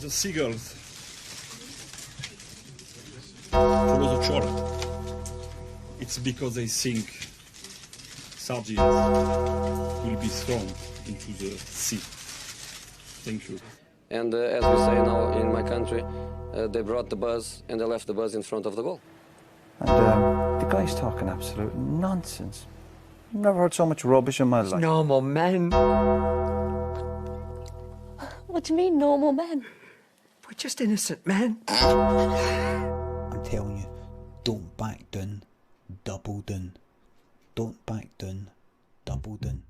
the seagulls follow the trawler. It's because they think sardines will be thrown into the sea. Thank you. And as we say now in my country, they brought the bus and they left the bus in front of the goal. And the guy's talking absolute nonsense. Never heard so much rubbish in my life. Normal men. What do you mean, normal men? We're just innocent men. I'm telling you, don't back down, double down. Don't back down, double down.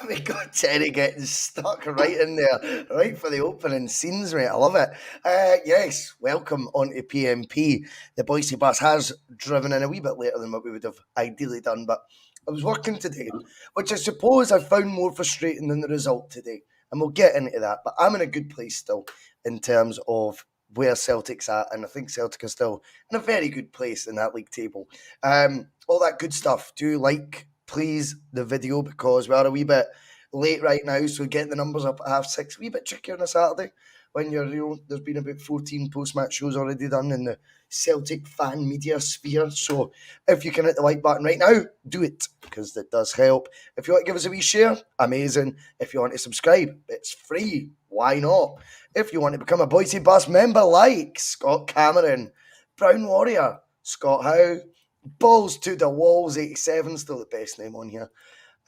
We got Terry getting stuck right in there, right for the opening scenes, mate. I love it. Yes, welcome on to P.M.P. The Bhoycie Bus has driven in a wee bit later than what we would have ideally done, but I was working today, which I suppose I found more frustrating than the result today, and we'll get into that, but I'm in a good place still in terms of where Celtic's at, and I think Celtic are still in a very good place in that league table. All that good stuff. Do like, please, the video, because we are a wee bit late right now, so getting the numbers up at 6:30, a wee bit trickier on a Saturday when there's been about 14 post-match shows already done in the Celtic fan media sphere. So if you can hit the like button right now, do it, because it does help. If you want to give us a wee share, amazing. If you want to subscribe, it's free. Why not? If you want to become a Bhoycie Bus member, like Scott Cameron, Brown Warrior, Scott Howe, Balls to the Walls 87, still the best name on here.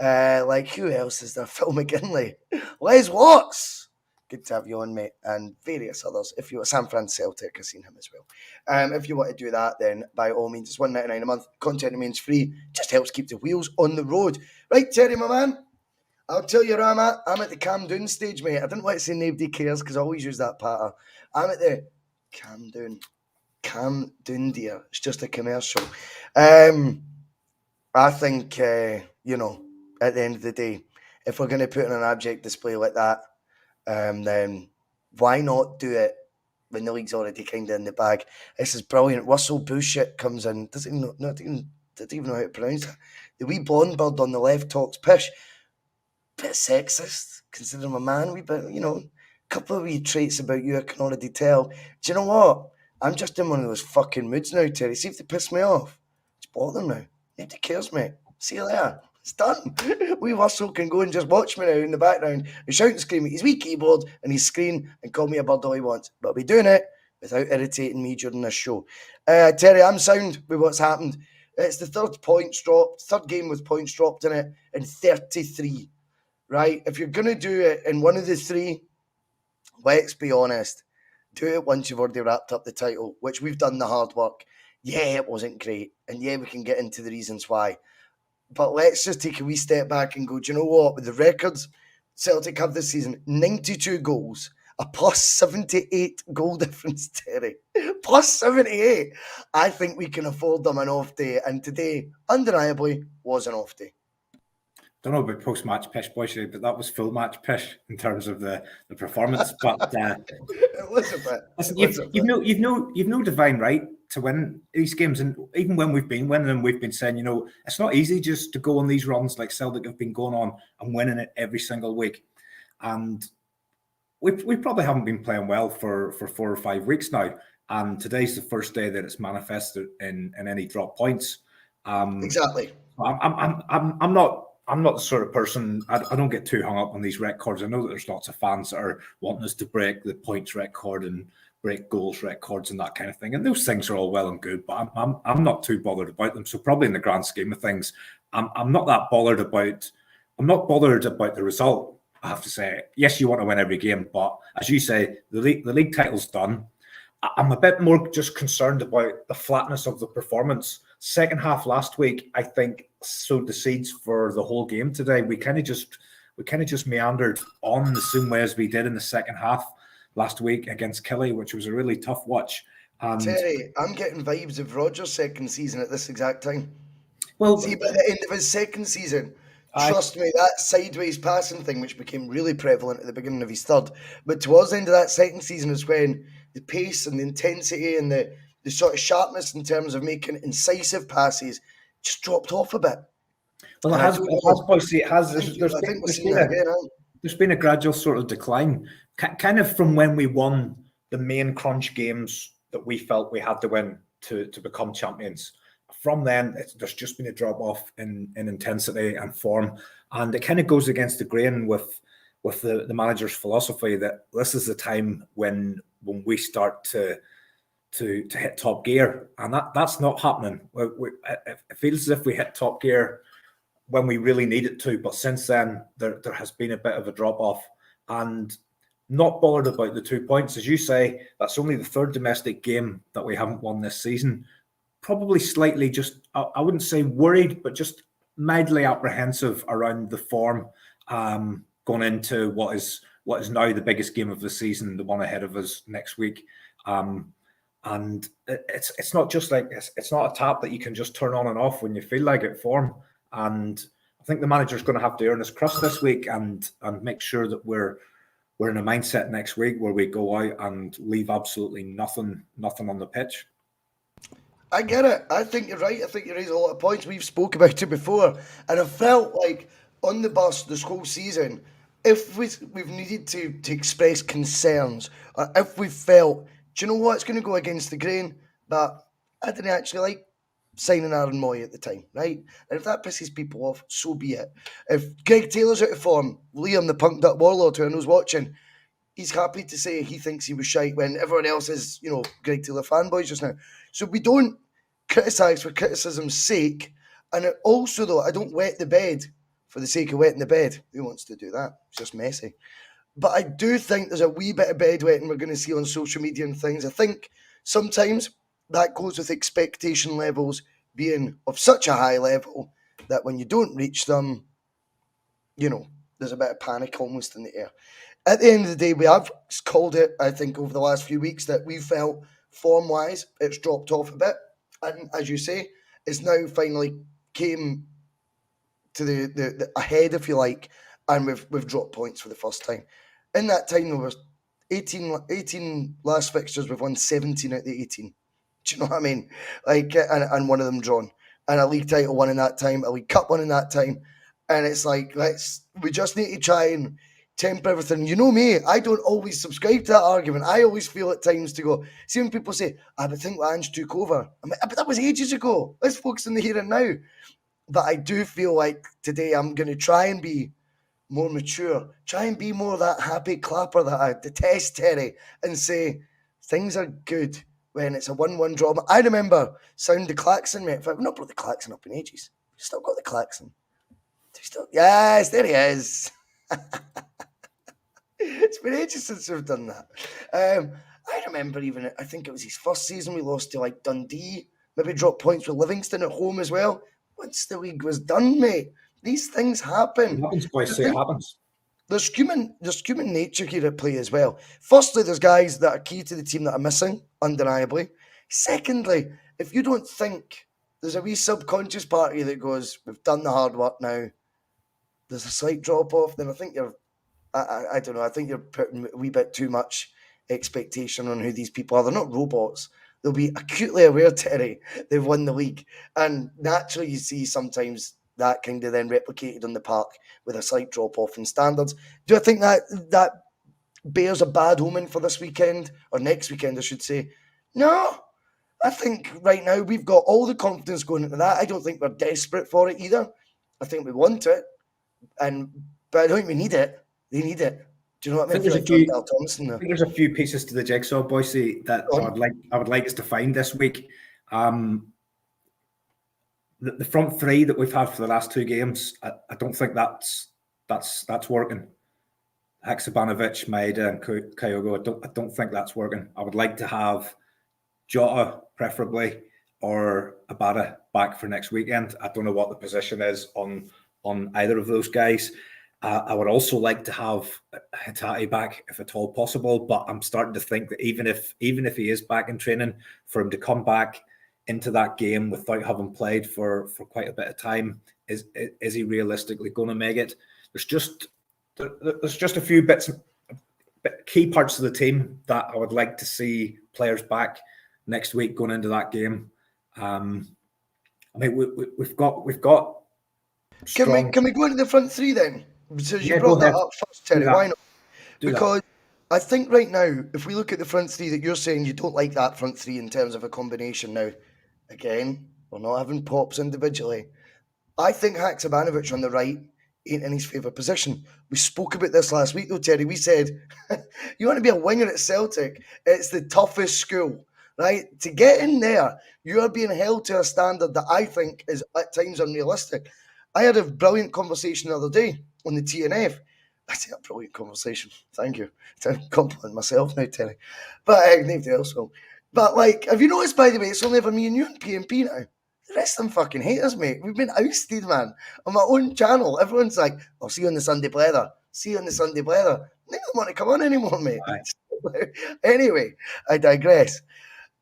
Like, who else is there? Phil McGinley, Les Watts, good to have you on, mate, and various others. If you want San Fran Celtic, I've seen him as well. If you want to do that, then by all means, it's $1.99 a month. Content remains free, just helps keep the wheels on the road. Right, Terry, my man, I'll tell you where I'm at. I'm at the Cam Doon stage, mate. I didn't want to say nobody cares because I always use that patter. I'm at the Cam Doon, dear. It's just a commercial. I think, at the end of the day, if we're going to put in an abject display like that, then why not do it when the league's already kind of in the bag? This is brilliant. Russell bullshit comes in. Doesn't even know how to pronounce it. The wee blonde bird on the left talks pish. Bit sexist, considering I'm a man. A couple of wee traits about you I can already tell. Do you know what? I'm just in one of those fucking moods now, Terry. See if they piss me off. It's bought them now. Nobody cares, mate. See you later. It's done. Wee Russell can go and just watch me now in the background and shout and scream at his wee keyboard and his screen and call me a bird all he wants. But I'll be doing it without irritating me during this show. Terry, I'm sound with what's happened. It's the third game with points dropped in it in 33. Right? If you're going to do it in one of the three, let's be honest, do it once you've already wrapped up the title, which we've done the hard work. Yeah, it wasn't great. And yeah, we can get into the reasons why. But let's just take a wee step back and go, do you know what? With the records Celtic have this season, 92 goals, a plus 78 goal difference, Terry. Plus 78. I think we can afford them an off day, and today, undeniably, was an off day. Don't know about post-match pish, Bhoycie, but that was full match pish in terms of the performance. But it was a bit. Listen, you've no divine right to win these games, and even when we've been winning them, we've been saying, you know, it's not easy just to go on these runs like Celtic have been going on and winning it every single week. And we probably haven't been playing well for 4 or 5 weeks now, and today's the first day that it's manifested in any drop points. Exactly. I'm not the sort of person, I don't get too hung up on these records. I know that there's lots of fans that are wanting us to break the points record and break goals records and that kind of thing. And those things are all well and good, but I'm not too bothered about them. So probably in the grand scheme of things, I'm not that bothered about, I'm not bothered about the result, I have to say. Yes, you want to win every game, but as you say, the league title's done. I'm a bit more just concerned about the flatness of the performance. Second half last week, I think, sowed the seeds for the whole game today. We kind of just meandered on the same way as we did in the second half last week against Killie, which was a really tough watch. And Terry, I'm getting vibes of Rodgers' second season at this exact time. Well, see, by the end of his second season, trust me, that sideways passing thing, which became really prevalent at the beginning of his third, but towards the end of that second season is when the pace and the intensity and the sort of sharpness in terms of making incisive passes just dropped off a bit. Well, there's been a gradual sort of decline, kind of from when we won the main crunch games that we felt we had to win to become champions. From then, there's just been a drop off in intensity and form, and it kind of goes against the grain with the manager's philosophy that this is the time when we start to hit top gear, and that's not happening. It feels as if we hit top gear when we really need it to, but since then there has been a bit of a drop off, and not bothered about the 2 points. As you say, that's only the third domestic game that we haven't won this season. Probably slightly just, I wouldn't say worried, but just mildly apprehensive around the form going into what is now the biggest game of the season, the one ahead of us next week. And it's not just like, it's not a tap that you can just turn on and off when you feel like it, form. And I think the manager's going to have to earn his crust this week and make sure that we're in a mindset next week where we go out and leave absolutely nothing on the pitch. I get it. I think you're right. I think you raise a lot of points. We've spoke about it before. And I felt like on the bus this whole season, if we've needed to express concerns, or if we felt, do you know what, it's going to go against the grain, but I didn't actually like signing Aaron Moy at the time, right? And if that pisses people off, so be it. If Greg Taylor's out of form, Liam, the punked up warlord who I know's watching, he's happy to say he thinks he was shite when everyone else is, Greg Taylor fanboys just now. So we don't criticise for criticism's sake. And also, though, I don't wet the bed for the sake of wetting the bed. Who wants to do that? It's just messy. But I do think there's a wee bit of bedwetting we're going to see on social media and things. I think sometimes that goes with expectation levels being of such a high level that when you don't reach them, there's a bit of panic almost in the air. At the end of the day, we have called it, I think, over the last few weeks that we felt form-wise it's dropped off a bit. And as you say, it's now finally came to the ahead, if you like, and we've dropped points for the first time. In that time, there was 18 last fixtures, we've won 17 out of the 18. Do you know what I mean? And one of them drawn. And a league title won in that time, a league cup won in that time. And it's like, we just need to try and temper everything. You know me, I don't always subscribe to that argument. I always feel at times to go, see when people say, I would think Ange took over. I'm like, but that was ages ago. Let's focus on the here and now. But I do feel like today I'm going to try and be more mature, try and be more that happy clapper that I detest, Terry, and say things are good when it's a 1-1 draw. I remember sound the klaxon, mate. I've not brought the klaxon up in ages. Still got the klaxon. Yes, there he is. It's been ages since we've done that. I remember I think it was his first season, we lost to Dundee, maybe dropped points with Livingston at home as well. once the league was done, mate. These things happen. It happens, boys. Say it happens. There's human nature here at play as well. Firstly, there's guys that are key to the team that are missing, undeniably. Secondly, if you don't think there's a wee subconscious part of you that goes, we've done the hard work now, there's a slight drop off, then I think you're, I don't know, I think you're putting a wee bit too much expectation on who these people are. They're not robots. They'll be acutely aware, Terry, they've won the league. And naturally, you see sometimes that kind of then replicated on the park with a slight drop off in standards. Do I think that bears a bad omen for this weekend, or next weekend, I should say? No. I think right now we've got all the confidence going into that. I don't think we're desperate for it either. I think we want it, but I don't think we need it. They need it. Do you know what I mean? I think there's a few pieces to the jigsaw, Bhoycie, that I would like us to find this week. The front three that we've had for the last two games, I don't think that's working. Haksabanovic, Maeda, and Kyogo, I don't think that's working. I would like to have Jota, preferably, or Abada back for next weekend. I don't know what the position is on either of those guys. I would also like to have Hatate back if at all possible, but I'm starting to think that even if he is back in training, for him to come back into that game without having played for quite a bit of time, is he realistically going to make it? There's just a few key parts of the team that I would like to see players back next week going into that game. I mean, we've got. Strong... Can we go into the front three then? So you brought that up first, Terry. Why not? Because I think right now, if we look at the front three that you're saying, you don't like that front three in terms of a combination. Now, again, we're not having pops individually. I think Haksabanovic on the right ain't in his favourite position. We spoke about this last week though, Terry. We said, you want to be a winger at Celtic, it's the toughest school, right? To get in there, you are being held to a standard that I think is at times unrealistic. I had a brilliant conversation the other day on the TNF. I say a brilliant conversation. Thank you. To compliment myself now, Terry. But nobody else will. But have you noticed, by the way, it's only ever me and you on P.M.P. now. The rest of them fucking hate us, mate. We've been ousted, man. On my own channel, everyone's like, I'll see you on the Sunday Blether. See you on the Sunday Blether. They don't want to come on anymore, mate. Anyway, I digress.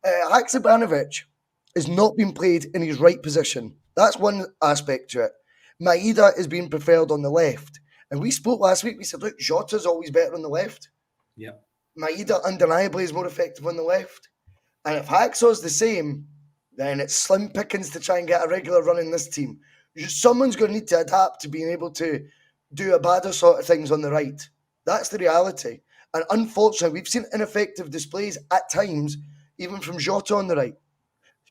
Haksabanovic has not been played in his right position. That's one aspect to it. Maeda is being preferred on the left. And we spoke last week, we said, look, Jota's always better on the left. Yeah. Maeda undeniably is more effective on the left. And if Haksaw's the same, then it's slim pickings to try and get a regular run in this team. Someone's going to need to adapt to being able to do a badder sort of things on the right. That's the reality. And unfortunately, we've seen ineffective displays at times, even from Jota on the right.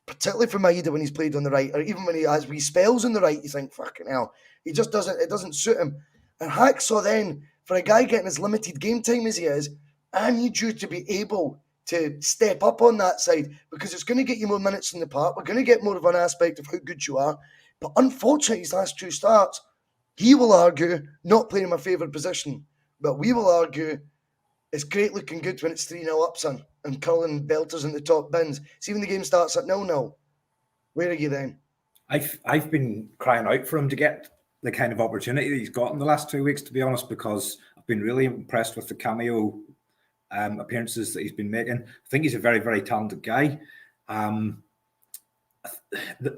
Particularly for Maeda when he's played on the right, or even when he has wee spells on the right, you think, fucking hell, it doesn't suit him. And Hacksaw then, for a guy getting as limited game time as he is, I need you to be able to step up on that side, because it's going to get you more minutes in the park. We're going to get more of an aspect of how good you are. But unfortunately, his last two starts, he will argue, not playing in my favourite position, but we will argue it's great looking good when it's 3-0 up, son, and curling belters in the top bins. See, when the game starts at 0-0, where are you then? I've been crying out for him to get the kind of opportunity that he's got in the last 2 weeks, to be honest, because I've been really impressed with the cameo appearances that he's been making. I think he's a very, very talented guy. The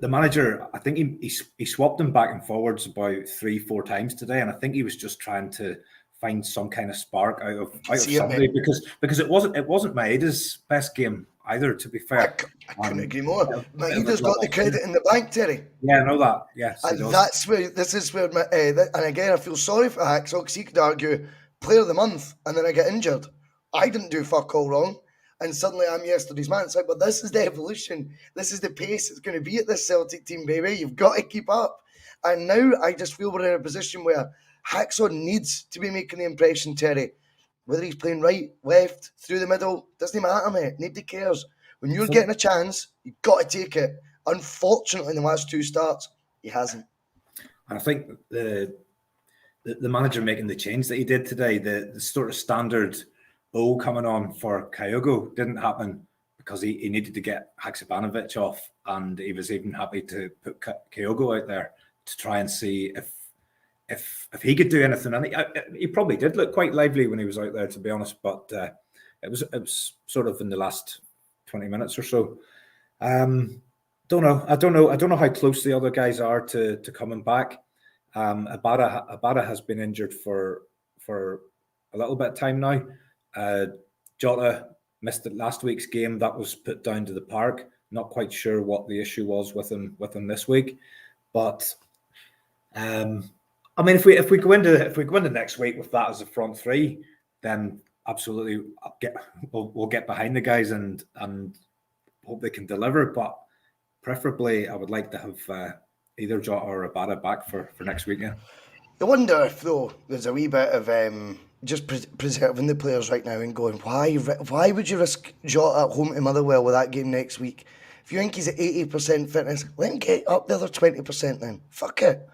manager, I think he swapped him back and forwards about 3-4 times today, and I think he was just trying to find some kind of spark out of Sunday, because it wasn't Maeda's best game either, to be fair. I couldn't agree more. Maeda's got the credit in the bank, Terry. Yeah, I know that. Yes, and that's where and again, I feel sorry for Hacksaw, because he could argue player of the month, and then I get injured. I didn't do fuck all wrong, and suddenly I'm yesterday's man. It's like, but this is the evolution. This is the pace it's going to be at this Celtic team, baby. You've got to keep up. And now I just feel we're in a position where Hacksaw needs to be making the impression, Terry. Whether he's playing right, left, through the middle, doesn't matter, mate. Nobody cares. When you're getting a chance, you've got to take it. Unfortunately, in the last two starts, he hasn't. And I think the manager making the change that he did today, the sort of standard coming on for Kyogo didn't happen because he needed to get Haksabanovic off, and he was even happy to put Kyogo out there to try and see if he could do anything. And he probably did look quite lively when he was out there, to be honest. But it was sort of in the last 20 minutes or so. Don't know. I don't know how close the other guys are to coming back. Abada has been injured for a little bit of time now. Jota missed it last week's game. That was put down to the park. Not quite sure what the issue was with him this week, but I mean, if we go into next week with that as a front three, then absolutely we'll get behind the guys and hope they can deliver. But preferably, I would like to have either Jota or Abada back for next weekend. I wonder if, though, there's a wee bit of just preserving the players right now and going, why would you risk Jota at home to Motherwell with that game next week? If you think he's at 80% fitness, let him get up the other 20% then. Fuck it.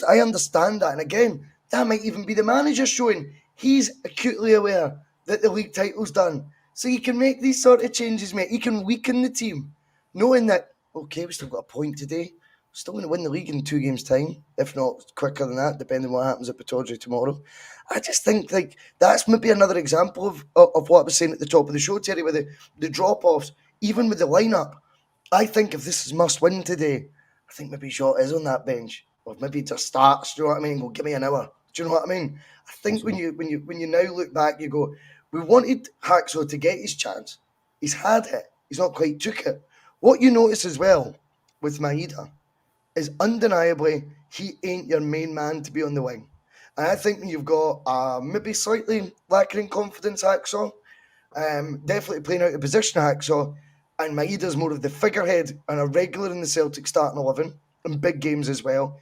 I understand that. And again, that might even be the manager showing he's acutely aware that the league title's done. So he can make these sort of changes, mate. He can weaken the team, knowing that, okay, we still got a point today. We're still going to win the league in 2 games' time, if not quicker than that, depending on what happens at Bustalgia tomorrow. I just think like that's maybe another example of what I was saying at the top of the show, Terry, with the drop-offs, even with the lineup. I think if this is must-win today, I think maybe Jota is on that bench, or maybe just starts. Do you know what I mean? Go, give me an hour. Do you know what I mean? I think when you now look back, you go, we wanted Haxo to get his chance. He's had it. He's not quite took it. What you notice as well with Maeda is undeniably he ain't your main man to be on the wing. And I think when you've got maybe slightly lacking in confidence Haxo, definitely playing out of position Haxo, and Maeda's more of the figurehead and a regular in the Celtic starting 11 in big games as well.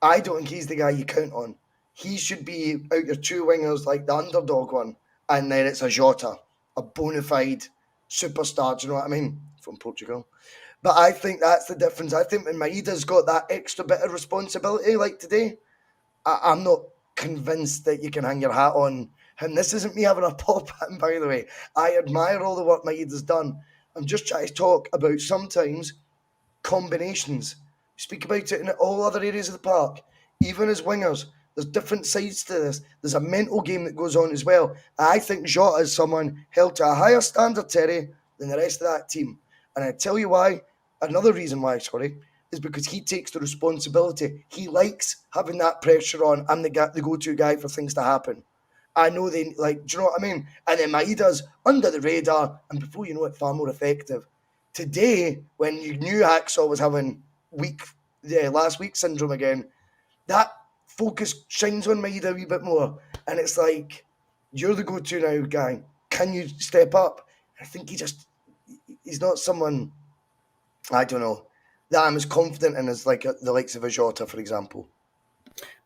I don't think he's the guy you count on. He should be out your 2 wingers like the underdog one, and then it's a Jota, a bona fide superstar, do you know what I mean, from Portugal. But I think that's the difference. I think when Maeda's got that extra bit of responsibility like today, I'm not convinced that you can hang your hat on him. This isn't me having a pop at him, by the way. I admire all the work Maeda's done. I'm just trying to talk about sometimes combinations. We speak about it in all other areas of the park. Even as wingers, there's different sides to this. There's a mental game that goes on as well. I think Jota is someone held to a higher standard, Terry, than the rest of that team. And I tell you why, another reason why, is because he takes the responsibility. He likes having that pressure on. I'm the go-to guy for things to happen. I know do you know what I mean? And then Maeda's under the radar, and before you know it, far more effective. Today, when you knew Haxo was having last week syndrome again, that focus shines on Maeda a wee bit more. And it's like, you're the go-to now guy. Can you step up? I think he's not someone, I don't know, that I'm as confident in as like the likes of a Jota, for example.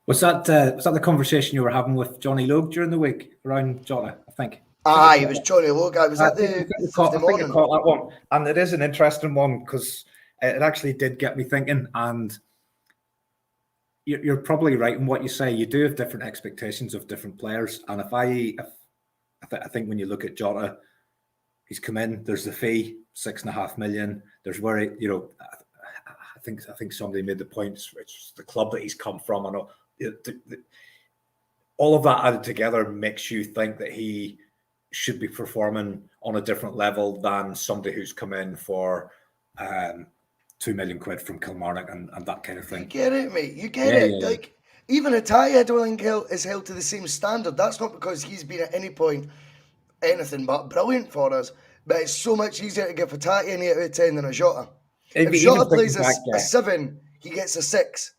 Was that the conversation you were having with Johnny Logue during the week around Jota, I think? It was Johnny Logue. I was at the Thursday morning. I think I caught that one. And it is an interesting one because it actually did get me thinking. And you're probably right in what you say. You do have different expectations of different players. And I think when you look at Jota, he's come in, there's the fee, 6.5 million. There's where I think somebody made the point, it's the club that he's come from. I know all of that added together makes you think that he should be performing on a different level than somebody who's come in for 2 million quid from Kilmarnock and that kind of thing. You get it, mate. You get it. Yeah. Like, even Attai, I don't think is held to the same standard. That's not because he's been at any point anything but brilliant for us. But it's so much easier to give Attai an 8 out of 10 than a Jota. If Jota plays a 7, he gets a 6.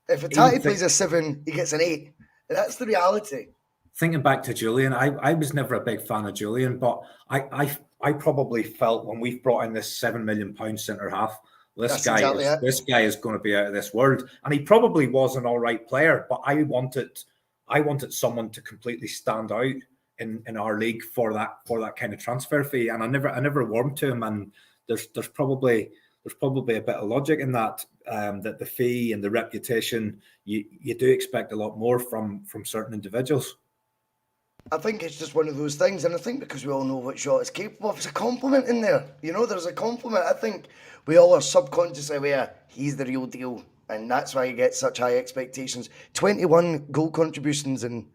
If Attai plays a 7, he gets an 8. That's the reality. Thinking back to Julian, I was never a big fan of Julian, but I probably felt when we've brought in this £7 million centre half, this guy is going to be out of this world. And he probably was an all right player, but I wanted someone to completely stand out in our league for that kind of transfer fee. And I never warmed to him. And there's probably a bit of logic in that, that the fee and the reputation, you do expect a lot more from certain individuals. I think it's just one of those things, and I think because we all know what Shot is capable of, it's a compliment in there. You know, there's a compliment. I think we all are subconsciously aware he's the real deal, and that's why he gets such high expectations. 21 goal contributions, and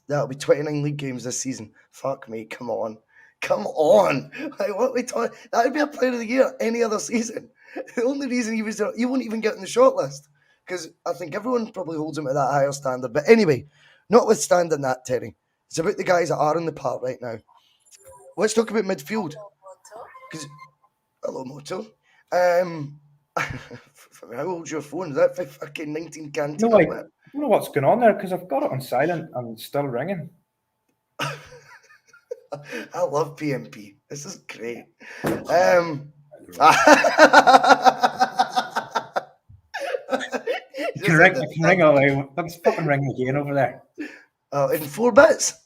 that'll be 29 league games this season. Fuck me, come on. Come on. Like, what we talking? That would be a player of the year any other season. The only reason he won't even get in the short list, because I think everyone probably holds him to that higher standard. But anyway, notwithstanding that, Terry, it's about the guys that are in the park right now. Let's talk about midfield. Hello, Moto. How old's your phone? Is that fucking 19 canteen? No, I don't know what's going on there because I've got it on silent and it's still ringing. I love P.M.P. This is great. You can ring all out. Let's fucking ring again over there. In 4 bits.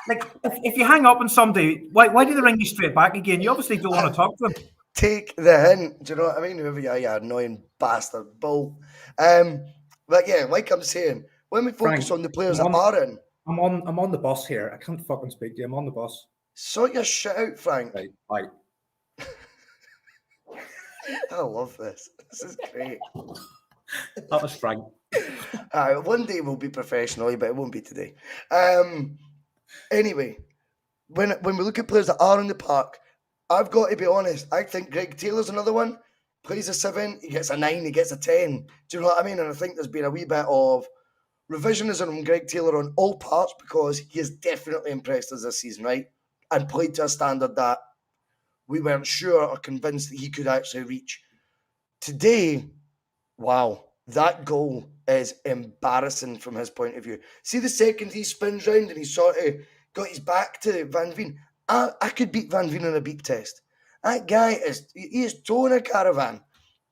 Like, if you hang up on somebody, why do they ring you straight back again? You obviously don't want to talk to them. Take the hint. Do you know what I mean? Whoever you are, you annoying bastard bull. But yeah, like I'm saying, when we focus on the players that are in, I'm on the bus here. I can't fucking speak to you. I'm on the bus. Sort your shit out, Frank. Right, bye. I love this. This is great. That was Frank. One day we'll be professional, but it won't be today. Anyway, when we look at players that are in the park, I've got to be honest. I think Greg Taylor's another one. Plays a 7, he gets a 9, he gets a 10. Do you know what I mean? And I think there's been a wee bit of revisionism on Greg Taylor on all parts because he has definitely impressed us this season, right? And played to a standard that we weren't sure or convinced that he could actually reach. Today, wow, that goal is embarrassing from his point of view. See the second he spins round and he sort of got his back to Van Veen. I could beat Van Veen in a beep test. That guy he is towing a caravan.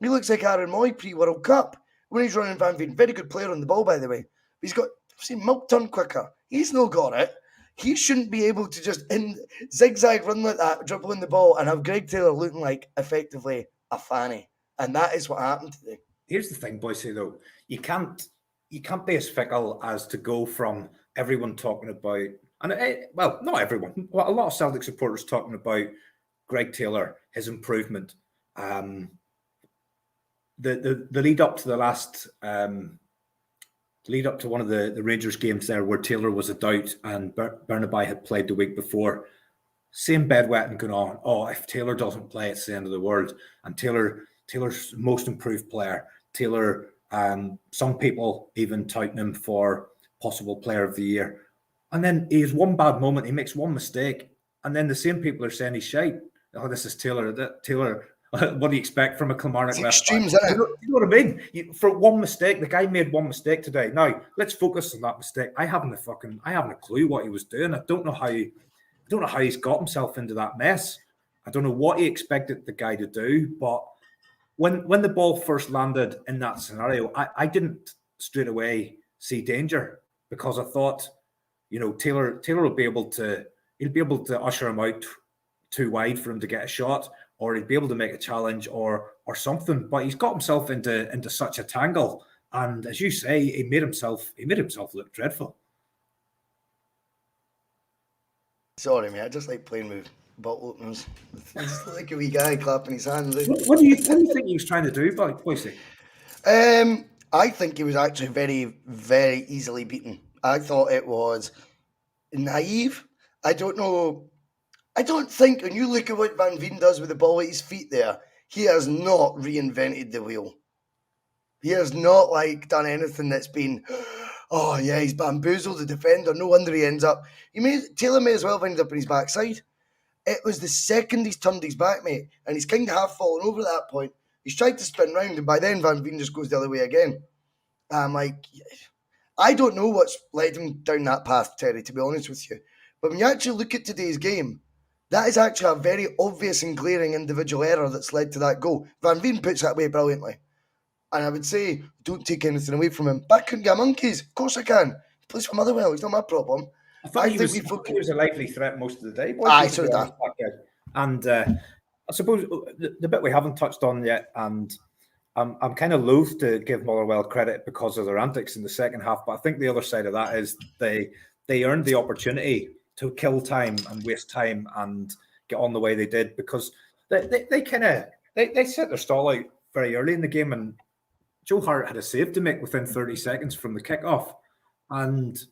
He looks like Aaron Moy pre-World Cup when he's running Van Veen. Very good player on the ball, by the way. He's got, milk turn quicker. He's no got it. He shouldn't be able to just zigzag run like that, dribbling the ball, and have Greg Taylor looking like effectively a fanny. And that is what happened today. Here's the thing, Bhoycie, though. You can't be as fickle as to go from everyone talking about, and well, not everyone, a lot of Celtic supporters talking about Greg Taylor, his improvement. The lead up to the last lead up to one of the Rangers games there where Taylor was a doubt and Bernabei had played the week before. Same bedwetting going on. Oh, if Taylor doesn't play, it's the end of the world. And Taylor's most improved player. Taylor, some people even touting him for possible player of the year. And then he has one bad moment, he makes one mistake, and then the same people are saying he's shite. Oh, this is Taylor. Taylor, what do you expect from a Kilmarnock left back? You know what I mean? For one mistake, the guy made one mistake today. Now, let's focus on that mistake. I haven't a clue what he was doing. I don't know how he's got himself into that mess. I don't know what he expected the guy to do, but when the ball first landed in that scenario, I didn't straight away see danger because I thought, Taylor will be able to usher him out too wide for him to get a shot, or he'd be able to make a challenge or something. But he's got himself into such a tangle, and as you say, he made himself look dreadful. Sorry, mate. I just like playing with bottle openers. I just like a wee guy clapping his hands. What do you think he was trying to do, Bhoycie? I think he was actually very, very easily beaten. I thought it was naive. I don't know. I don't think, when you look at what Van Veen does with the ball at his feet there, he has not reinvented the wheel. He has not done anything that's been, oh yeah, he's bamboozled the defender. No wonder he ends up. Taylor may as well have ended up on his backside. It was the second he's turned his back, mate, and he's kind of half fallen over at that point. He's tried to spin round, and by then Van Veen just goes the other way again. I'm like, I don't know what's led him down that path, Terry, to be honest with you. But when you actually look at today's game, that is actually a very obvious and glaring individual error that's led to that goal. Van Veen puts that away brilliantly. And I would say, don't take anything away from him. But I couldn't get monkeys. Of course I can. He plays for Motherwell. It's not my problem. I thought he was a lively threat most of the day. So did I. And I suppose the bit we haven't touched on yet, and I'm kind of loath to give Motherwell credit because of their antics in the second half, but I think the other side of that is they they earned the opportunity to kill time and waste time and get on the way they did, because they set their stall out very early in the game, and Joe Hart had a save to make within 30 seconds from the kickoff, and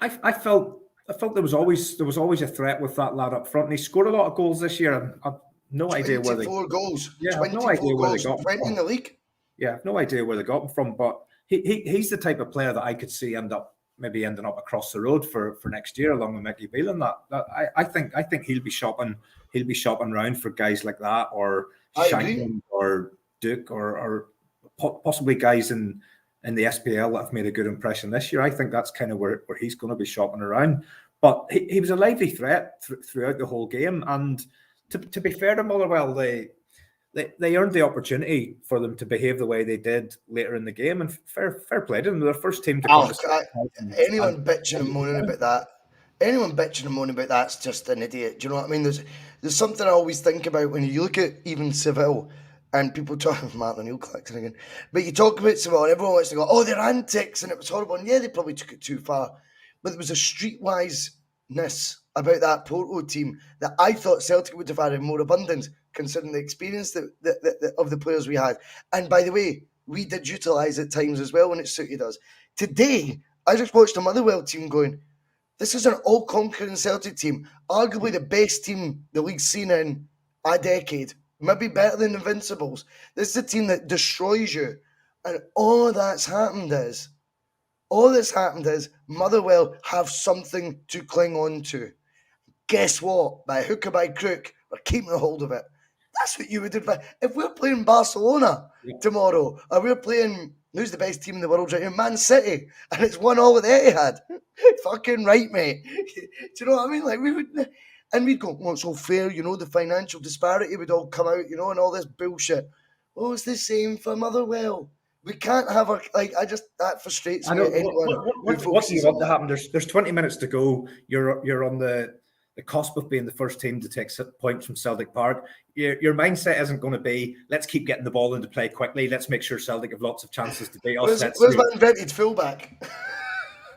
I felt there was always a threat with that lad up front, and he scored a lot of goals this year, and I've no idea where they 24 goals. Yeah, 24 I've no idea where they goals, got them 20 in from. the league. Yeah, I've no idea where they got him from, but he's the type of player that I could see maybe ending up across the road for next year along with Mickey Beale, and that I think he'll be shopping around for guys like that, or Shankland or Duke, or possibly guys in the SPL that have made a good impression this year. I think that's kind of where he's going to be shopping around. But he was a lively threat throughout the whole game, and to be fair to Motherwell, they earned the opportunity for them to behave the way they did later in the game, and fair play to them. They're the first team to come anyone bitching and moaning about that's just an idiot. Do you know what I mean? There's something I always think about when you look at even Spfl, and people talk Martin O'Neill collecting again, but you talk about Spfl and everyone wants to go, oh, they're antics and it was horrible, and yeah, they probably took it too far, but there was a streetwiseness about that Porto team that I thought Celtic would have had in more abundance, considering the experience of the players we had. And by the way, we did utilise at times as well when it suited us. Today, I just watched a Motherwell team going, this is an all-conquering Celtic team, arguably the best team the league's seen in a decade, maybe better than Invincibles. This is a team that destroys you. And all that's happened is Motherwell have something to cling on to. Guess what? By hook or by crook, we're keeping a hold of it. That's what you would do. If we're playing Barcelona tomorrow, or we're playing, who's the best team in the world right now? Man City, and it's 1-1 with Etihad. Fucking right, mate. Do you know what I mean? Like, we'd go, well, it's all fair, the financial disparity would all come out, and all this bullshit. Oh, it's the same for Motherwell. We can't have that frustrates me. What do you want to happen? There's 20 minutes to go. You're on the cusp of being the first team to take points from Celtic Park. Your mindset isn't going to be, let's keep getting the ball into play quickly. Let's make sure Celtic have lots of chances to beat us. Where's my invented fullback?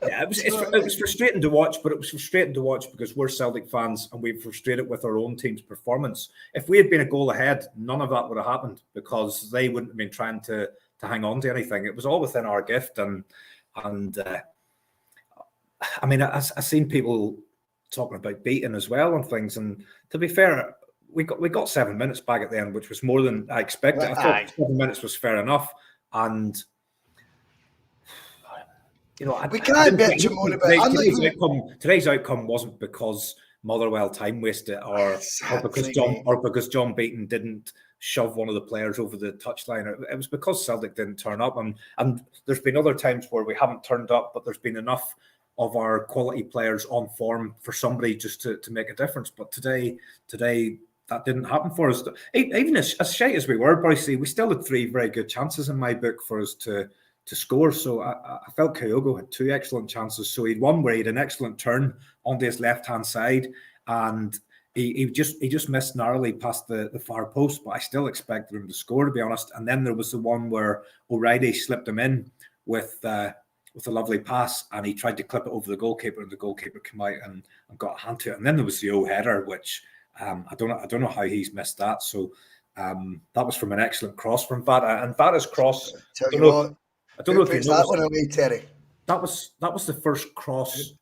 Yeah, it was frustrating to watch, but it was frustrating to watch because we're Celtic fans and we're frustrated with our own team's performance. If we had been a goal ahead, none of that would have happened because they wouldn't have been trying to hang on to anything. It was all within our gift, and I mean, I've seen people talking about beating as well and things. And to be fair, we got 7 minutes back at the end, which was more than I expected. I thought 7 minutes was fair enough, and we can't bitch more about it. Today's outcome wasn't because Motherwell time wasted or because John Beaton didn't shove one of the players over the touchline. It was because Celtic didn't turn up, and there's been other times where we haven't turned up, but there's been enough of our quality players on form for somebody just to make a difference. But today that didn't happen for us. Even as shite as we were, Bhoycie, we still had 3 very good chances in my book for us to score. So I felt Kyogo had 2 excellent chances. So he'd one where he had an excellent turn onto his left-hand side, and he just missed narrowly past the far post, but I still expected him to score, to be honest. And then there was the one where O'Reilly slipped him in with a lovely pass, and he tried to clip it over the goalkeeper, and the goalkeeper came out and got a hand to it. And then there was the O header, which I don't know how he's missed that. So that was from an excellent cross from Vata, and Vata's cross. I don't know if you that one away, Terry. That was the first cross.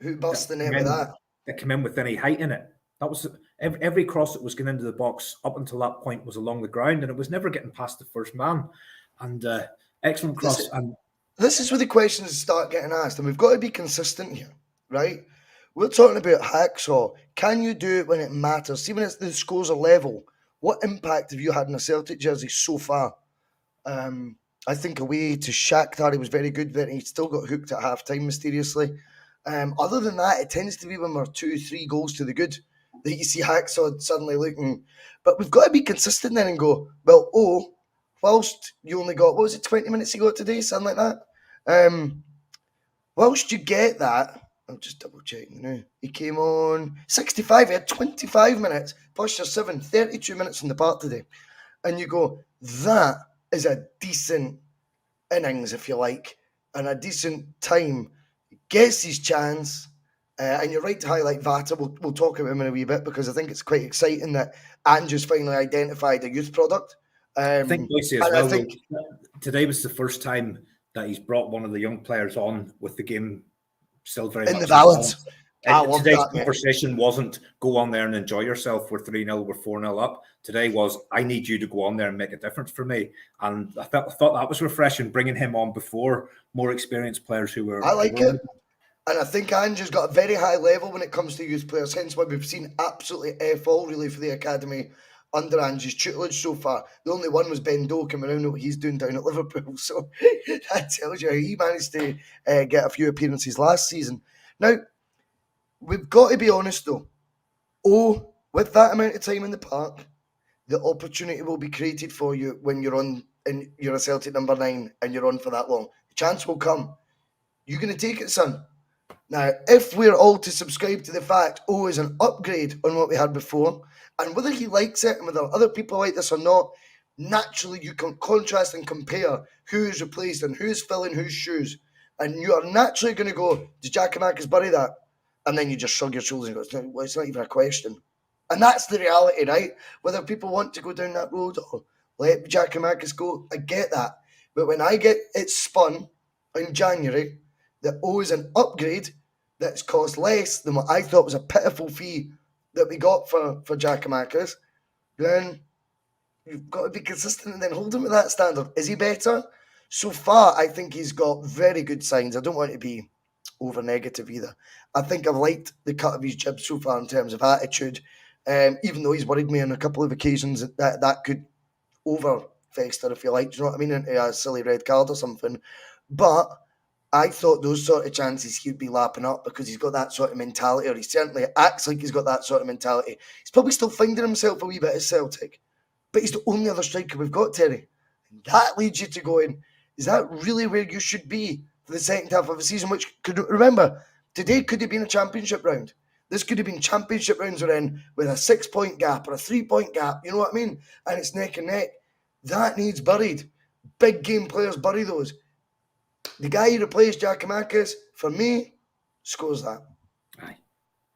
Who bust the net with that? That came in with any height in it. That was every cross that was going into the box up until that point was along the ground, and it was never getting past the first man. And excellent cross. This is where the questions start getting asked, and we've got to be consistent here, right? We're talking about Hacksaw. Can you do it when it matters? See, when the scores are level, what impact have you had in a Celtic jersey so far? I think away to Shakhtar, he was very good. Then he still got hooked at half-time mysteriously. Other than that, it tends to be when we're 2-3 goals to the good that you see Hacksaw suddenly looking. But we've got to be consistent then and go, well, whilst you only got, 20 minutes you got today? Something like that. Whilst you get that, I'm just double checking now. He came on 65, he had 25 minutes, plus your 32 minutes in the park today. And you go, that is a decent innings, if you like, and a decent time gets his chance. And you're right to highlight Vata. We'll talk about him in a wee bit because I think it's quite exciting that Andrew's finally identified a youth product. I think Bhoycie as and well. I think Today was the first time that he's brought one of the young players on with the game still very in much the balance. I love Today's that, mate. conversation wasn't go on there and enjoy yourself. We're 3-0, we're 4-0 up. Today was, I need you to go on there and make a difference for me. And I thought that was refreshing, bringing him on before more experienced players who were. I like it. And I think Andrew's got a very high level when it comes to youth players, hence why we've seen absolutely F all really for the academy under Andrew's tutelage so far. The only one was Ben Doak, and we now know what he's doing down at Liverpool. So that tells you how he managed to get a few appearances last season. Now, we've got to be honest though. With that amount of time in the park, the opportunity will be created for you when you're on and you're a Celtic number 9 and you're on for that long. The chance will come. You're going to take it, son. Now, if we're all to subscribe to the fact is an upgrade on what we had before, and whether he likes it and whether other people like this or not, naturally you can contrast and compare who is replaced and who's filling whose shoes. And you are naturally going to go, does Giakoumakis bury that? And then you just shrug your shoulders and go, well, it's not even a question. And that's the reality, right? Whether people want to go down that road or let Giakoumakis go, I get that. But when I get it spun in January that is an upgrade that's cost less than what I thought was a pitiful fee that we got for Giakoumakis, then you've got to be consistent and then hold him to that standard. Is he better? So far, I think he's got very good signs. I don't want to be over negative either. I think I've liked the cut of his jib so far in terms of attitude, even though he's worried me on a couple of occasions that could over fester, if you like. Do you know what I mean? Into a silly red card or something. But I thought those sort of chances he'd be lapping up because he's got that sort of mentality, or he certainly acts like he's got that sort of mentality. He's probably still finding himself a wee bit at Celtic, but he's the only other striker we've got, Terry. And that leads you to going, is that really where you should be for the second half of the season? Which, remember, today could have been a championship round. This could have been championship rounds we're in with a 6-point gap or a 3-point gap, you know what I mean? And it's neck and neck. That needs buried. Big game players bury those. The guy who replaced Giakoumakis, for me, scores that. Aye.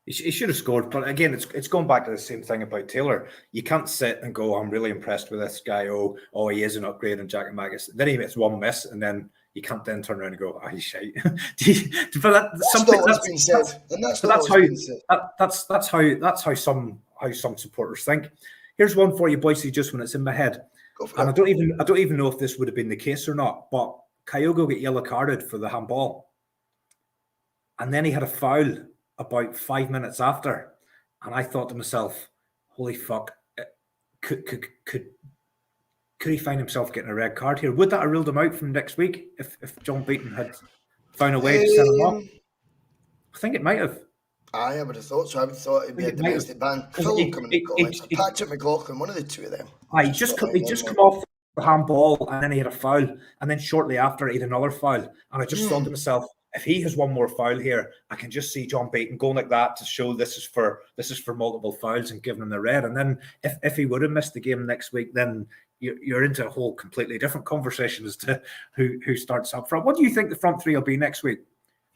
He should have scored, but again, it's going back to the same thing about Taylor. You can't sit and go, I'm really impressed with this guy. Oh, he is an upgrade on Giakoumakis. Then he makes one miss, and then you can't then turn around and go, he's shite. That's how some supporters think. Here's one for you, Bhoycie, just when it's in my head. And I don't even know if this would have been the case or not, but Kyogo got yellow carded for the handball. And then he had a foul about 5 minutes after. And I thought to myself, holy fuck, could he find himself getting a red card here? Would that have ruled him out from next week if John Beaton had found a way to send him off? I think it might have. I would have thought so. I would have thought it'd be a domestic ban. Phil will come in the comments. Patrick McLaughlin, one of the two of them. He just come off the handball and then he had a foul. And then shortly after, he had another foul. And I just thought to myself, if he has one more foul here, I can just see John Beaton going like that to show this is for multiple fouls and giving him the red. And then if he would have missed the game next week, then you're into a whole completely different conversation as to who starts up front. What do you think the front three will be next week?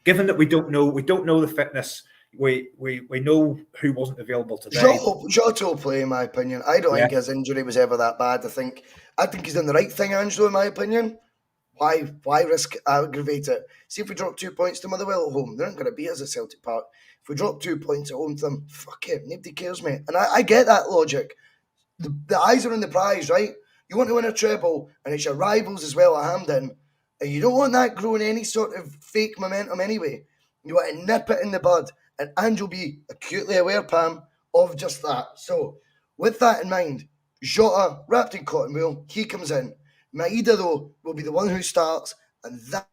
Given that we don't know the fitness, we know who wasn't available today. Jota will play, in my opinion. I don't think his injury was ever that bad. I think he's done the right thing, Angelo, in my opinion. Why risk aggravate it? See, if we drop 2 points to Motherwell at home, they're not going to beat us at Celtic Park. If we drop 2 points at home to them, fuck it, nobody cares, mate. And I get that logic. The eyes are on the prize, right? You want to win a treble, and it's your rivals as well at Hampden, and you don't want that growing any sort of fake momentum anyway. You want to nip it in the bud, and Ange will be acutely aware, Pam, of just that. So, with that in mind, Jota, wrapped in cotton wool, he comes in. Maeda, though, will be the one who starts, and that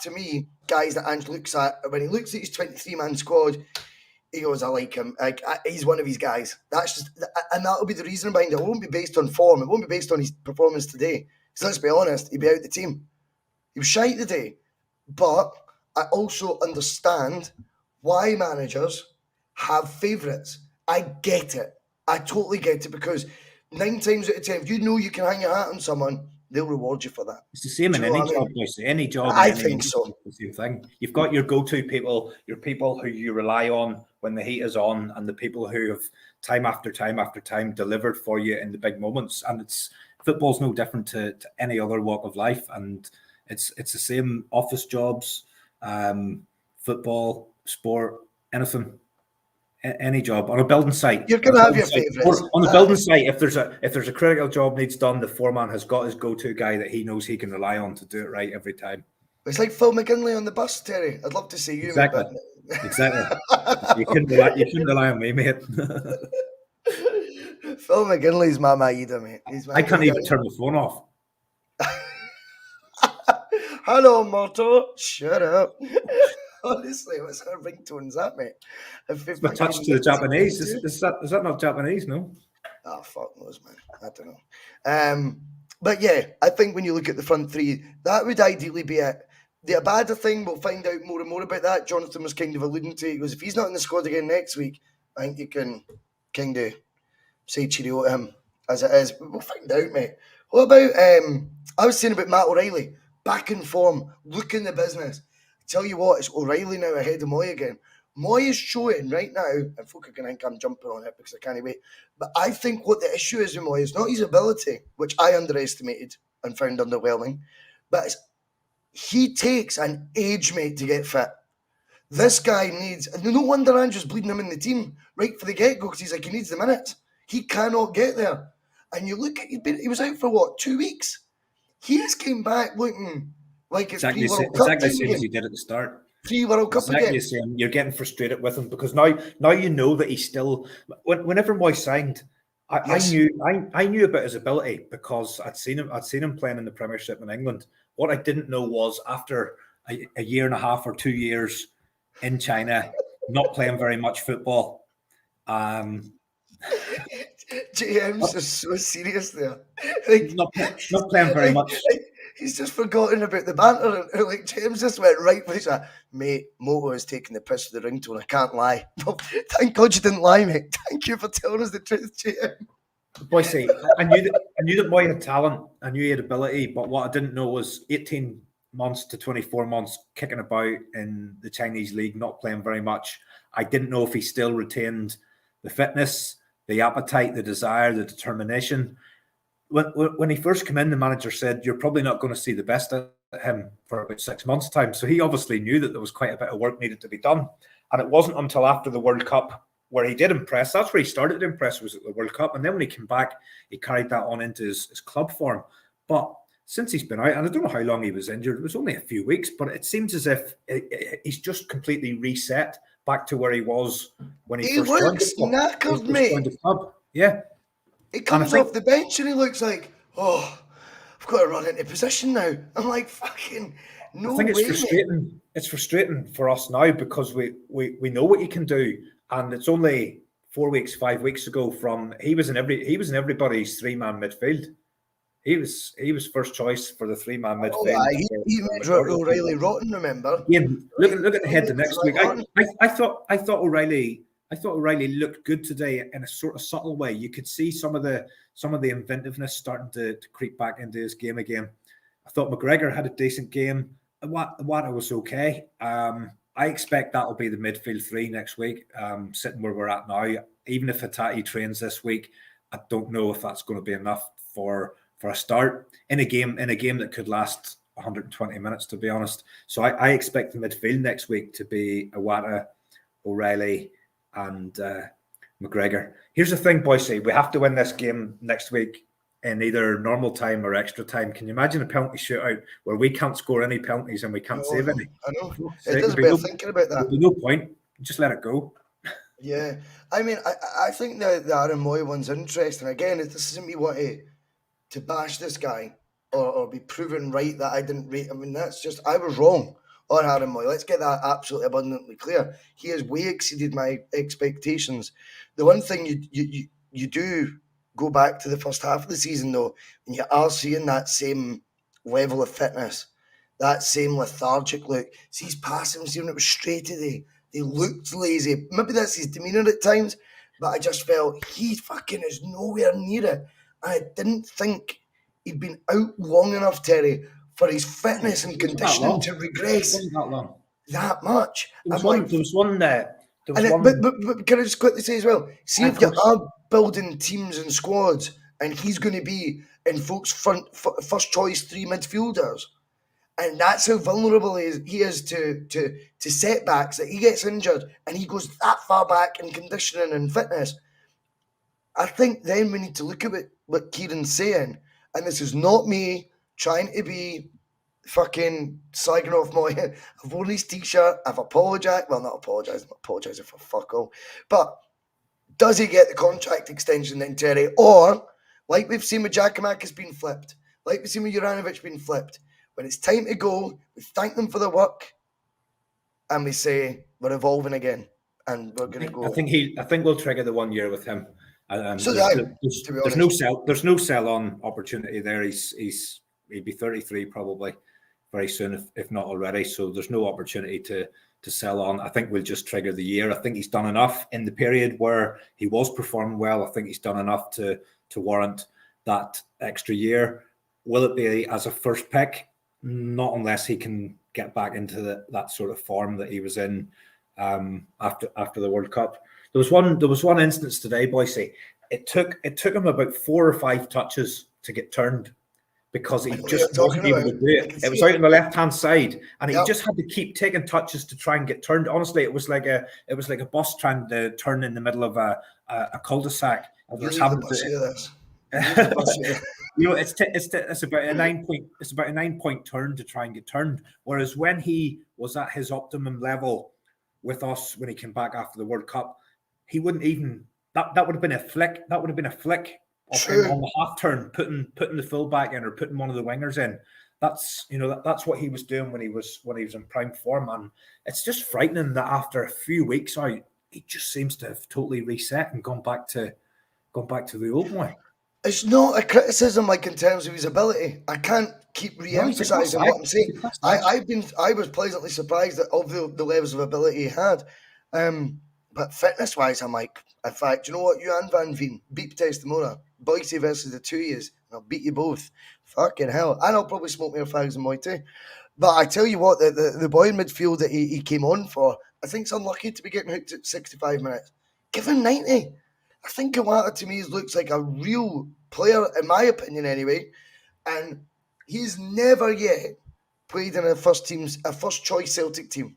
to me, guys, that Ange looks at, when he looks at his 23-man squad, he goes, I like him. He's one of his guys. That's just, and that'll be the reason behind it. It won't be based on form. It won't be based on his performance today. Because let's be honest, he'd be out the team. He was shite today. But I also understand why managers have favourites. I get it. I totally get it, because 9 times out of 10, if you know you can hang your hat on someone, they'll reward you for that. It's the same in Do you know any what I job, Boyce. Any job. I in any think industry, so. it's the same thing. You've got your go-to people, your people who you rely on when the heat is on, and the people who have time after time after time delivered for you in the big moments. And football's no different to any other walk of life, and it's the same. Office jobs, football, sport, anything. Any job on a building site, You're gonna have your favourites. on the building site. If there's a critical job needs done, the foreman has got his go-to guy that he knows he can rely on to do it right every time. It's like Phil McGinley on the bus, Terry. I'd love to see you. Exactly. Mate, Exactly. You couldn't rely on me, mate. Phil McGinley's my Maida, mate. He's my I can't Maida. even turn the phone off. Hello, Motto. Shut up. Honestly, what's her ringtones that, mate? It's my touch to the Japanese. Is that not Japanese? No. Oh, fuck knows, man. I don't know. But yeah, I think when you look at the front three, that would ideally be it. The Abada thing, we'll find out more and more about that. Jonathan was kind of alluding to it. He goes, if he's not in the squad again next week, I think you can kind of say cheerio to him as it is. But we'll find out, mate. What about, I was saying about Matt O'Reilly, back in form, looking the business. Tell you what, it's O'Reilly now ahead of Moy again. Moy is showing right now, and folk are going to think I'm jumping on it because I can't wait. But I think what the issue is with Moy is not his ability, which I underestimated and found underwhelming, but he takes an age, mate, to get fit. This guy needs, no wonder Andrew's bleeding him in the team right for the get-go because he's like, he needs the minutes. He cannot get there. And you look at, he was out for what, 2 weeks? He just came back looking like it's pre-World Cup. Exactly the same as he did at the start. Pre-World Cup Exactly again. the same. You're getting frustrated with him because now you know that he's still. Whenever Moy signed, I knew about his ability because I'd seen him playing in the Premiership in England. What I didn't know was after a year and a half or 2 years in China, not playing very much football. JM's just so serious there. Like, not playing very much. He's just forgotten about the banter. And like James just went right for it. Mate, Moto is taking the piss with the ringtone. I can't lie. Well, thank God you didn't lie, mate. Thank you for telling us the truth, JM. Bhoycie, I knew that Moy had talent. I knew he had ability, but what I didn't know was 18 months to 24 months kicking about in the Chinese league, not playing very much. I didn't know if he still retained the fitness, the appetite, the desire, the determination. When he first came in, the manager said, you're probably not going to see the best of him for about 6 months' time. So he obviously knew that there was quite a bit of work needed to be done. And it wasn't until after the World Cup where he did impress. That's where he started to impress, was at the World Cup. And then when he came back, he carried that on into his club form. But since he's been out, and I don't know how long he was injured, it was only a few weeks, but it seems as if he's just completely reset back to where he was when he first joined the club. Knackered, mate. Yeah. He comes off the bench and he looks like, oh, I've got to run into position now. I'm like, fucking no way. I think it's frustrating. Mate. It's frustrating for us now because we know what you can do, and it's only 4 weeks, 5 weeks ago from he was in everybody's 3-man midfield. He was first choice for the 3-man midfield. Oh, he made O'Reilly rotten. Remember? Yeah, look at ahead to next week. I thought O'Reilly. I thought O'Reilly looked good today in a sort of subtle way. You could see some of the inventiveness starting to creep back into his game again. I thought McGregor had a decent game. Wata was okay. I expect that'll be the midfield three next week, sitting where we're at now. Even if Hatate trains this week, I don't know if that's going to be enough for a start in a game that could last 120 minutes, to be honest. So I expect the midfield next week to be Wata, O'Reilly, and McGregor. Here's the thing, Bhoycie, we have to win this game next week in either normal time or extra time. Can you imagine a penalty shootout where we can't score any penalties and we can't save any? I know. It does bear thinking about that. There'll be no point. Just let it go. Yeah. I mean, I think the Aaron Moy one's interesting. Again, this isn't me wanting to bash this guy or be proven right that I didn't rate. I mean, that's just, I was wrong on Aaron Moy. Let's get that absolutely abundantly clear. He has way exceeded my expectations. The one thing you do go back to the first half of the season, though, and you are seeing that same level of fitness, that same lethargic look. See his passing, even it was straight today. They looked lazy. Maybe that's his demeanour at times, but I just felt he fucking is nowhere near it. I didn't think he'd been out long enough, Terry, for his fitness and It wasn't that conditioning long. to It regress wasn't that long. that much. There was I'm one. like, There was one. There was and one. but can I just quickly say as well? See Of if you course. are building teams and squads, and he's going to be in folks' first choice 3 midfielders, and that's how vulnerable he is to setbacks, that he gets injured and he goes that far back in conditioning and fitness. I think then we need to look at what Kieran's saying, and this is not me trying to be fucking slagging off my. I've worn his t-shirt. I've apologised. Well, not apologised. I'm apologising for fuck all. But does he get the contract extension then, Terry? Or, like we've seen with Giakoumakis being flipped, like we've seen with Juranovic being flipped, when it's time to go, we thank them for the work, and we say we're evolving again, and we're going to go. I think we'll trigger the 1 year with him. So there's, to be honest, there's no sell-on opportunity there. He'd be 33 probably very soon, if not already. So there's no opportunity to sell on. I think we'll just trigger the year. I think he's done enough in the period where he was performing well. I think he's done enough to warrant that extra year. Will it be as a first pick? Not unless he can get back into that sort of form that he was in after the World Cup. There was one instance today, Bhoycie. It took him about 4 or 5 touches to get turned because he just wasn't able to do it. It was out on the left-hand side, and he just had to keep taking touches to try and get turned. Honestly, it was like a bus trying to turn in the middle of a cul-de-sac. It's about a 9-point turn to try and get turned. Whereas when he was at his optimum level with us when he came back after the World Cup, he wouldn't even that would have been a flick. That would have been a flick of him on the half turn, putting the fullback in or putting one of the wingers in. That's that's what he was doing when he was in prime form, and it's just frightening that after a few weeks out, he just seems to have totally reset and gone back to the old way. It's not a criticism like in terms of his ability. I can't keep re-emphasising what I'm saying. I was pleasantly surprised of the levels of ability he had. But fitness-wise, I'm like, in fact, you know what? You and Van Veen, beep testimonial. Bhoycie versus the 2 years. I'll beat you both. Fucking hell. And I'll probably smoke more fags than Moite. But I tell you what, the boy in midfield that he came on for, I think it's unlucky to be getting hooked at 65 minutes. Give him 90. I think Kawata to me looks like a real player, in my opinion anyway. And he's never yet played in a first choice Celtic team.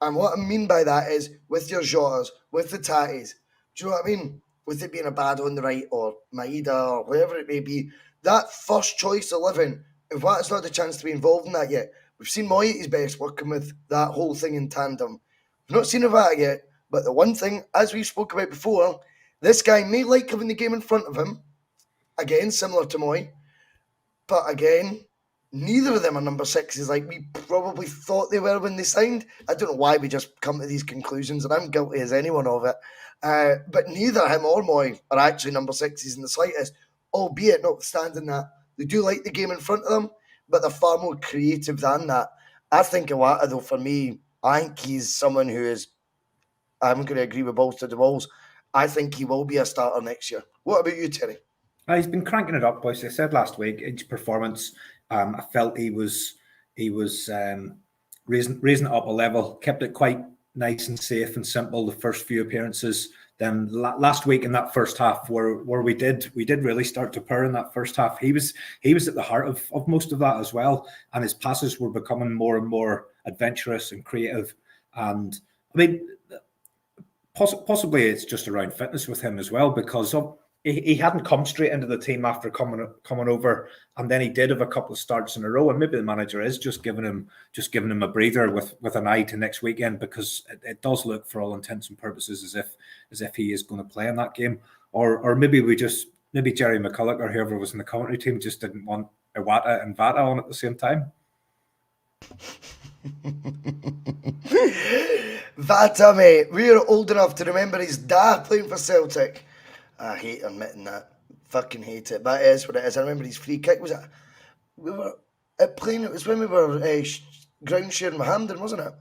And what I mean by that is with your Jotas, with the Tatties. Do you know what I mean? With it being a bad on the right or Maida or whatever it may be, that first choice 11, if Watt's not had a chance to be involved in that yet. We've seen Moyetti's best working with that whole thing in tandem. We've not seen Watt yet, but the one thing, as we spoke about before, this guy may like having the game in front of him. Again, similar to Moy. But again, neither of them are number 6s like we probably thought they were when they signed. I don't know why we just come to these conclusions, and I'm guilty as anyone of it. But neither him or Moy are actually number 6s in the slightest, albeit notwithstanding that. They do like the game in front of them, but they're far more creative than that. I think Iwata, though, for me, I think he's someone who is, I'm going to agree with balls to the walls. I think he will be a starter next year. What about you, Terry? He's been cranking it up, boys. I said last week, each performance, I felt he was raising it up a level, kept it quite nice and safe and simple the first few appearances. Then last week in that first half, where we did really start to purr in that first half, he was at the heart of most of that as well, and his passes were becoming more and more adventurous and creative. And I mean, possibly it's just around fitness with him as well, because he hadn't come straight into the team after coming over, and then he did have a couple of starts in a row, and maybe the manager is just giving him a breather with an eye to next weekend, because it does look, for all intents and purposes, as if he is going to play in that game, or maybe Jerry McCulloch or whoever was in the commentary team just didn't want Iwata and Vata on at the same time. Vata, mate, we're old enough to remember his dad playing for Celtic. I hate admitting that. Fucking hate it. But it is what it is. I remember his free kick. It was when we were ground sharing with Hampden, wasn't it?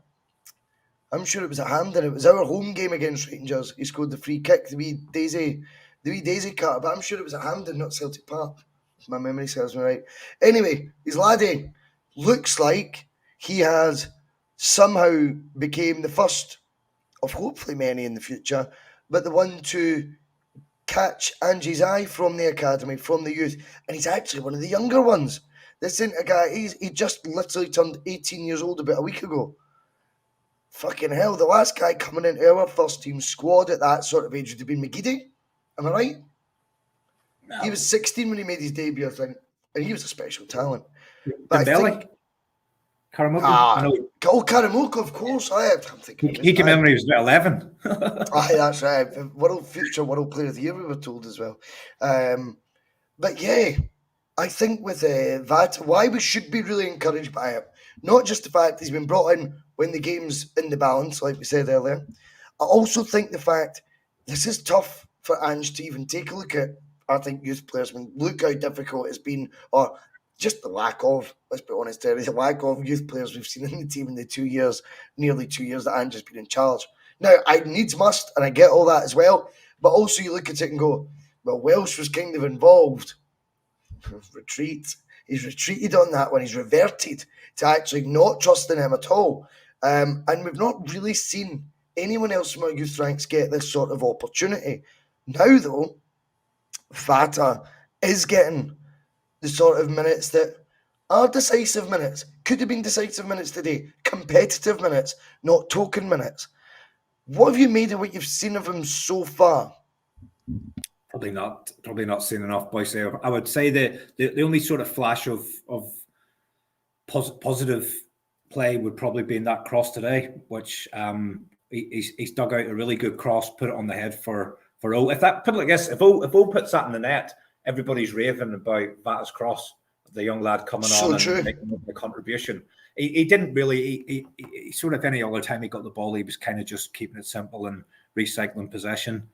I'm sure it was at Hampden. It was our home game against Rangers. He scored the free kick, the wee Daisy cut. But I'm sure it was at Hampden, not Celtic Park. My memory serves me right. Anyway, his laddie looks like he has somehow became the first of hopefully many in the future, but the one to catch Angie's eye from the academy, from the youth, and he's actually one of the younger ones. This isn't a guy, he just literally turned 18 years old about a week ago. Fucking hell, the last guy coming into our first team squad at that sort of age would have been McGeady. Am I right? No. He was 16 when he made his debut, I think, and he was a special talent. But Dembele? Karamoko? Karamoko, of course. I'm thinking He came in when he was about 11. Aye, that's right. Future World Player of the Year, we were told as well. But yeah, I think with that, why we should be really encouraged by it, not just the fact he's been brought in when the game's in the balance, like we said earlier. I also think the fact this is tough for Ange to even take a look at. I think youth players, look how difficult it's been, or just the lack of, let's be honest, Terry, the lack of youth players we've seen in the team in the nearly 2 years that Ange has been in charge. Now, I needs must, and I get all that as well, but also you look at it and go, well, Welsh was kind of involved. Retreat. He's retreated on that one. He's reverted to actually not trusting him at all. And we've not really seen anyone else from our youth ranks get this sort of opportunity. Now, though, Fata is getting the sort of minutes that are decisive minutes. Could have been decisive minutes today. Competitive minutes, not token minutes. What have you made of what you've seen of him so far? Probably not seen enough, Bhoycie. I would say the only sort of flash of positive play would probably be in that cross today, which he's dug out a really good cross, put it on the head for O. If that put it like this, if O puts that in the net, everybody's raving about Vata's cross, the young lad coming on and making a contribution. He didn't really. He sort of any other time he got the ball, he was kind of just keeping it simple and recycling possession.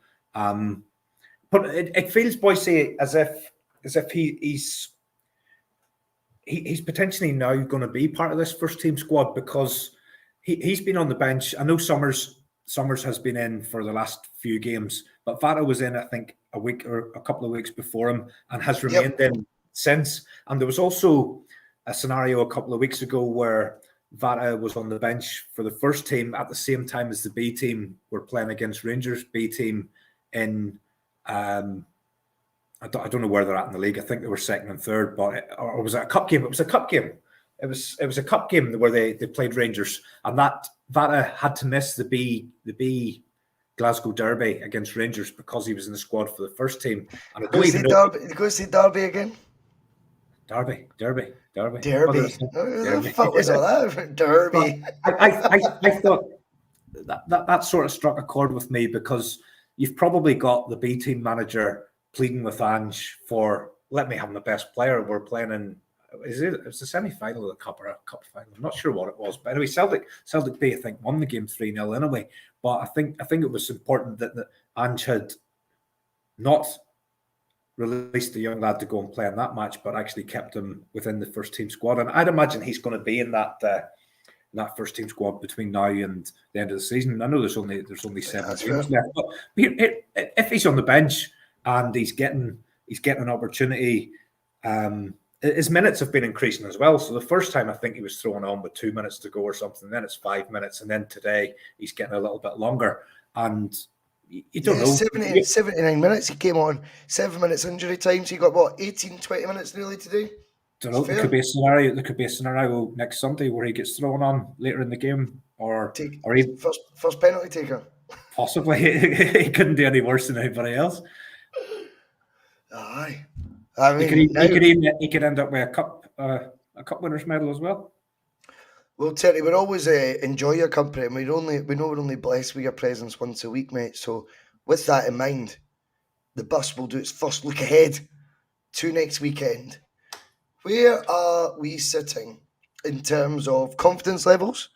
But it feels, Bhoycie, as if he's potentially now going to be part of this first team squad because he's been on the bench. I know Summers has been in for the last few games, but Vata was in, I think, a week or a couple of weeks before him and has remained in since. And there was also a scenario a couple of weeks ago where Vata was on the bench for the first team at the same time as the B team were playing against Rangers B team in I don't know where they're at in the league. I think they were second and third, but or was it a cup game? It was a cup game. It was a cup game where they played Rangers, and that Vata had to miss the B Glasgow Derby against Rangers because he was in the squad for the first team. And I don't even know. Go see Derby again. Derby. Derby. Who the fuck was all that? Derby. I thought that sort of struck a chord with me because you've probably got the B team manager pleading with Ange for let me have my best player. We're playing in it was the semi-final of the cup or a cup final. I'm not sure what it was, but anyway, Celtic B I think won the game 3-0 anyway. But I think it was important that Ange had not released the young lad to go and play in that match, but actually kept him within the first team squad. And I'd imagine he's going to be in that first team squad between now and the end of the season. I know there's only 7 games left, but if he's on the bench and he's getting an opportunity, his minutes have been increasing as well. So the first time I think he was thrown on with 2 minutes to go or something, then it's 5 minutes, and then today he's getting a little bit longer. And you don't know. 79 minutes he came on, 7 minutes injury time, so he got 18, 20 minutes nearly today. Don't know. There could be a scenario next Sunday where he gets thrown on later in the game, or he first penalty taker. Possibly, he couldn't do any worse than anybody else. Aye, I mean, he could end up with a cup winners medal as well. Well, Terry, we'll always enjoy your company, and we know we're only blessed with your presence once a week, mate. So, with that in mind, the bus will do its first look ahead to next weekend. Where are we sitting in terms of confidence levels,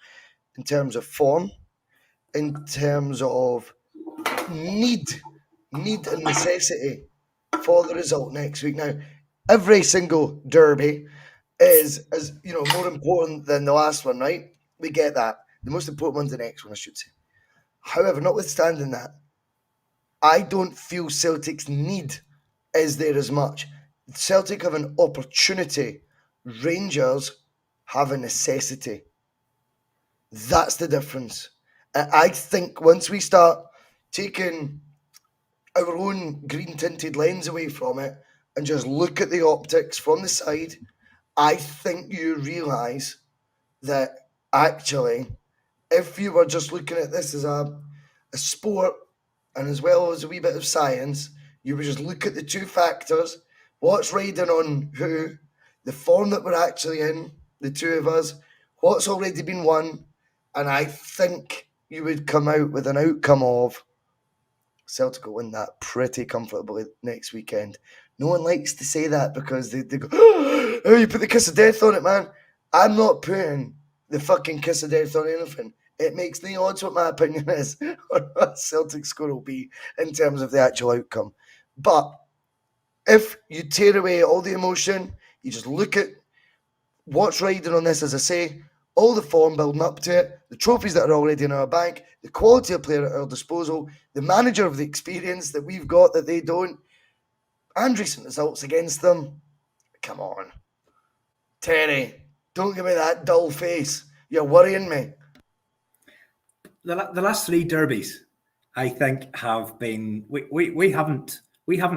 in terms of form, in terms of need and necessity for the result next week? Now, every single derby is, as you know, more important than the last one, right? We get that. The most important one's the next one, I should say. However, notwithstanding that, I don't feel Celtic's need is there as much. Celtic have an opportunity. Rangers have a necessity. That's the difference. I think once we start taking our own green-tinted lens away from it and just look at the optics from the side, I think you realise that actually, if you were just looking at this as a sport and as well as a wee bit of science, you would just look at the two factors, what's riding on who, the form that we're actually in, the two of us, what's already been won, and I think you would come out with an outcome of Celtic will win that pretty comfortably next weekend. No one likes to say that because they go, oh, you put the kiss of death on it, man. I'm not putting the fucking kiss of death on anything. It makes no odds what my opinion is on what Celtic score will be in terms of the actual outcome. But if you tear away all the emotion, you just look at what's riding on this, as I say, all the form building up to it, the trophies that are already in our bank, the quality of player at our disposal, the manager of the experience that we've got that they don't, and recent results against them. Come on. Terry, don't give me that dull face. You're worrying me. The last three derbies, I think, have been we haven't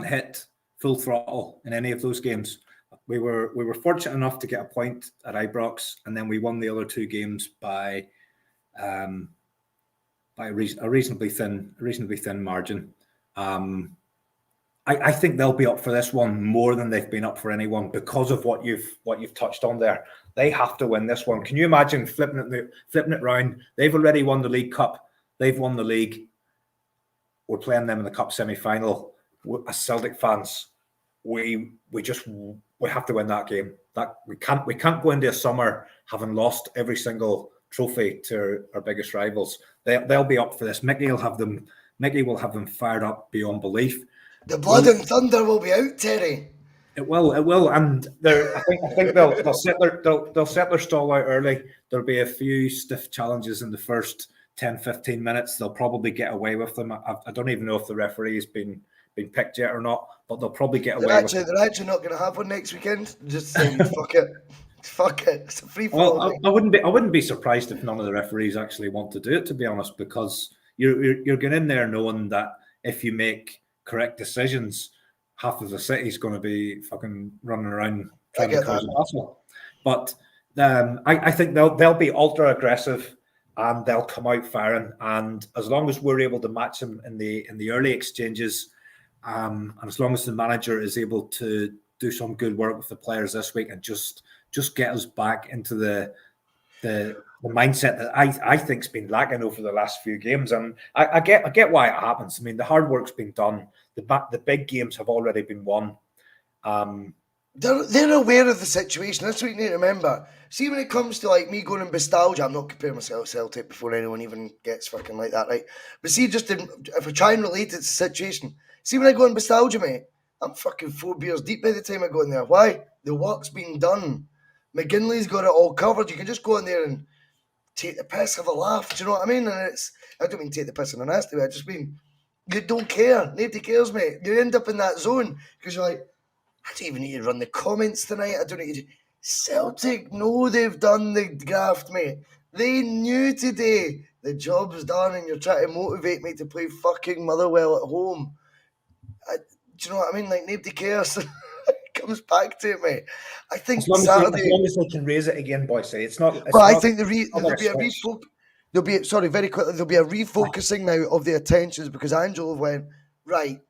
hit full throttle in any of those games. We were fortunate enough to get a point at Ibrox, and then we won the other two games by a reasonably thin margin. I think they'll be up for this one more than they've been up for anyone because of what you've touched on there. They have to win this one. Can you imagine flipping it round? They've already won the League Cup. They've won the league. We're playing them in the Cup semi-final. As Celtic fans, we have to win that game. That we can't go into a summer having lost every single trophy to our biggest rivals. They'll be up for this. Mickey will have them fired up beyond belief. The blood and thunder will be out, Terry. It will, and I think they'll set their stall out early. There'll be a few stiff challenges in the first 10-15 minutes. They'll probably get away with them. I don't even know if the referee has been picked yet or not, but they'll probably get away with it. They're actually not going to have one next weekend. Just saying, fuck it. Fuck it. It's a free fall. Well, I wouldn't be surprised if none of the referees actually want to do it, to be honest, because you're going in there knowing that if you make correct decisions, half of the city's going to be fucking running around trying to cause a hustle. But I think they'll be ultra aggressive and they'll come out firing. And as long as we're able to match them in the early exchanges, and as long as the manager is able to do some good work with the players this week and just get us back into the mindset that I think's been lacking over the last few games, and I get why it happens. I mean, the hard work's been done. The big games have already been won. They're aware of the situation. That's what you need to remember. See, when it comes to like me going in Bustalgia, I'm not comparing myself to Celtic before anyone even gets fucking like that, right? But see, if I try and relate it to the situation, see, when I go in Bustalgia, mate, I'm fucking 4 beers deep by the time I go in there. Why? The work's been done. McGinley's got it all covered. You can just go in there and take the piss, have a laugh. Do you know what I mean? And I don't mean take the piss in a nasty way. I just mean you don't care. Nobody cares, mate. You end up in that zone because you're like, I don't even need to run the comments tonight. I don't need to. Celtic know they've done the graft, mate. They knew today the job's done, and you're trying to motivate me to play fucking Motherwell at home. Do you know what I mean? Like, nobody cares. It comes back to it, mate. I think as long Saturday. As long as they can raise it again, Bhoycie. It's not. But I think there'll be a refocus. Very quickly, there'll be a refocusing now of the attentions because Angelo went, right,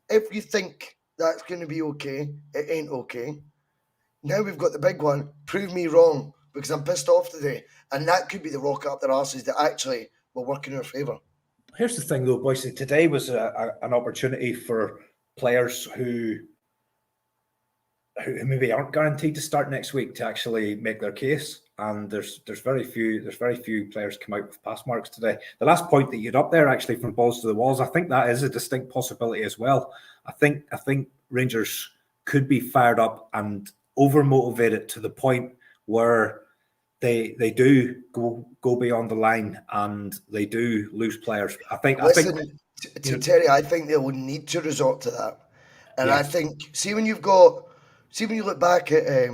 if you think that's going to be okay, it ain't okay. Now we've got the big one, prove me wrong, because I'm pissed off today. And that could be the rock up their arses that actually will work in our favour. Here's the thing though, Bhoycie, today was an opportunity for players who maybe aren't guaranteed to start next week to actually make their case. And there's very few players come out with pass marks today. The last point that you had up there actually from balls to the walls, I think that is a distinct possibility as well. I think Rangers could be fired up and over motivated to the point where they do go beyond the line and they do lose players. Terry, I think they will need to resort to that. And yeah. I think, see, when you've got See, when you look back at,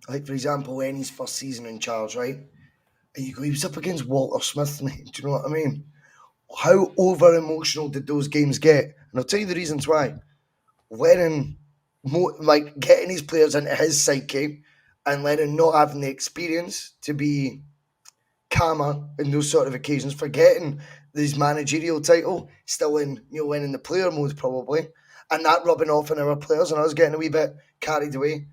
like, for example, Lenny's first season in charge, right? And you go, he was up against Walter Smith, mate. Do you know what I mean? How over emotional did those games get? And I'll tell you the reasons why. Lennon, like, getting his players into his psyche and Lennon not having the experience to be calmer in those sort of occasions, forgetting his managerial title, still in, in the player mode probably, and that rubbing off on our players and us getting a wee bit carried away.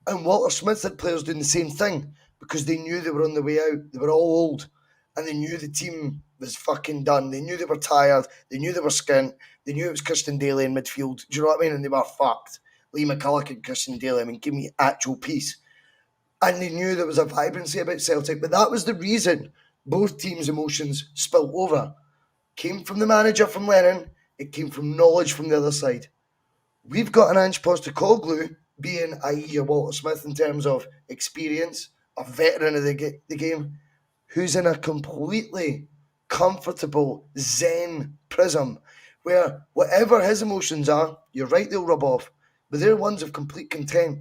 And Walter Smith had players doing the same thing because they knew they were on the way out. They were all old and they knew the team was fucking done. They knew they were tired. They knew they were skint. They knew it was Christian Daly in midfield. Do you know what I mean? And they were fucked. Lee McCulloch and Christian Daly. I mean, give me actual peace. And they knew there was a vibrancy about Celtic. But that was the reason both teams' emotions spilled over. Came from the manager, from Lennon. It came from knowledge from the other side. We've got an Ange Postecoglou being, i.e. your Walter Smith in terms of experience, a veteran of the game, who's in a completely comfortable zen prism where whatever his emotions are, you're right, they'll rub off, but they're ones of complete content.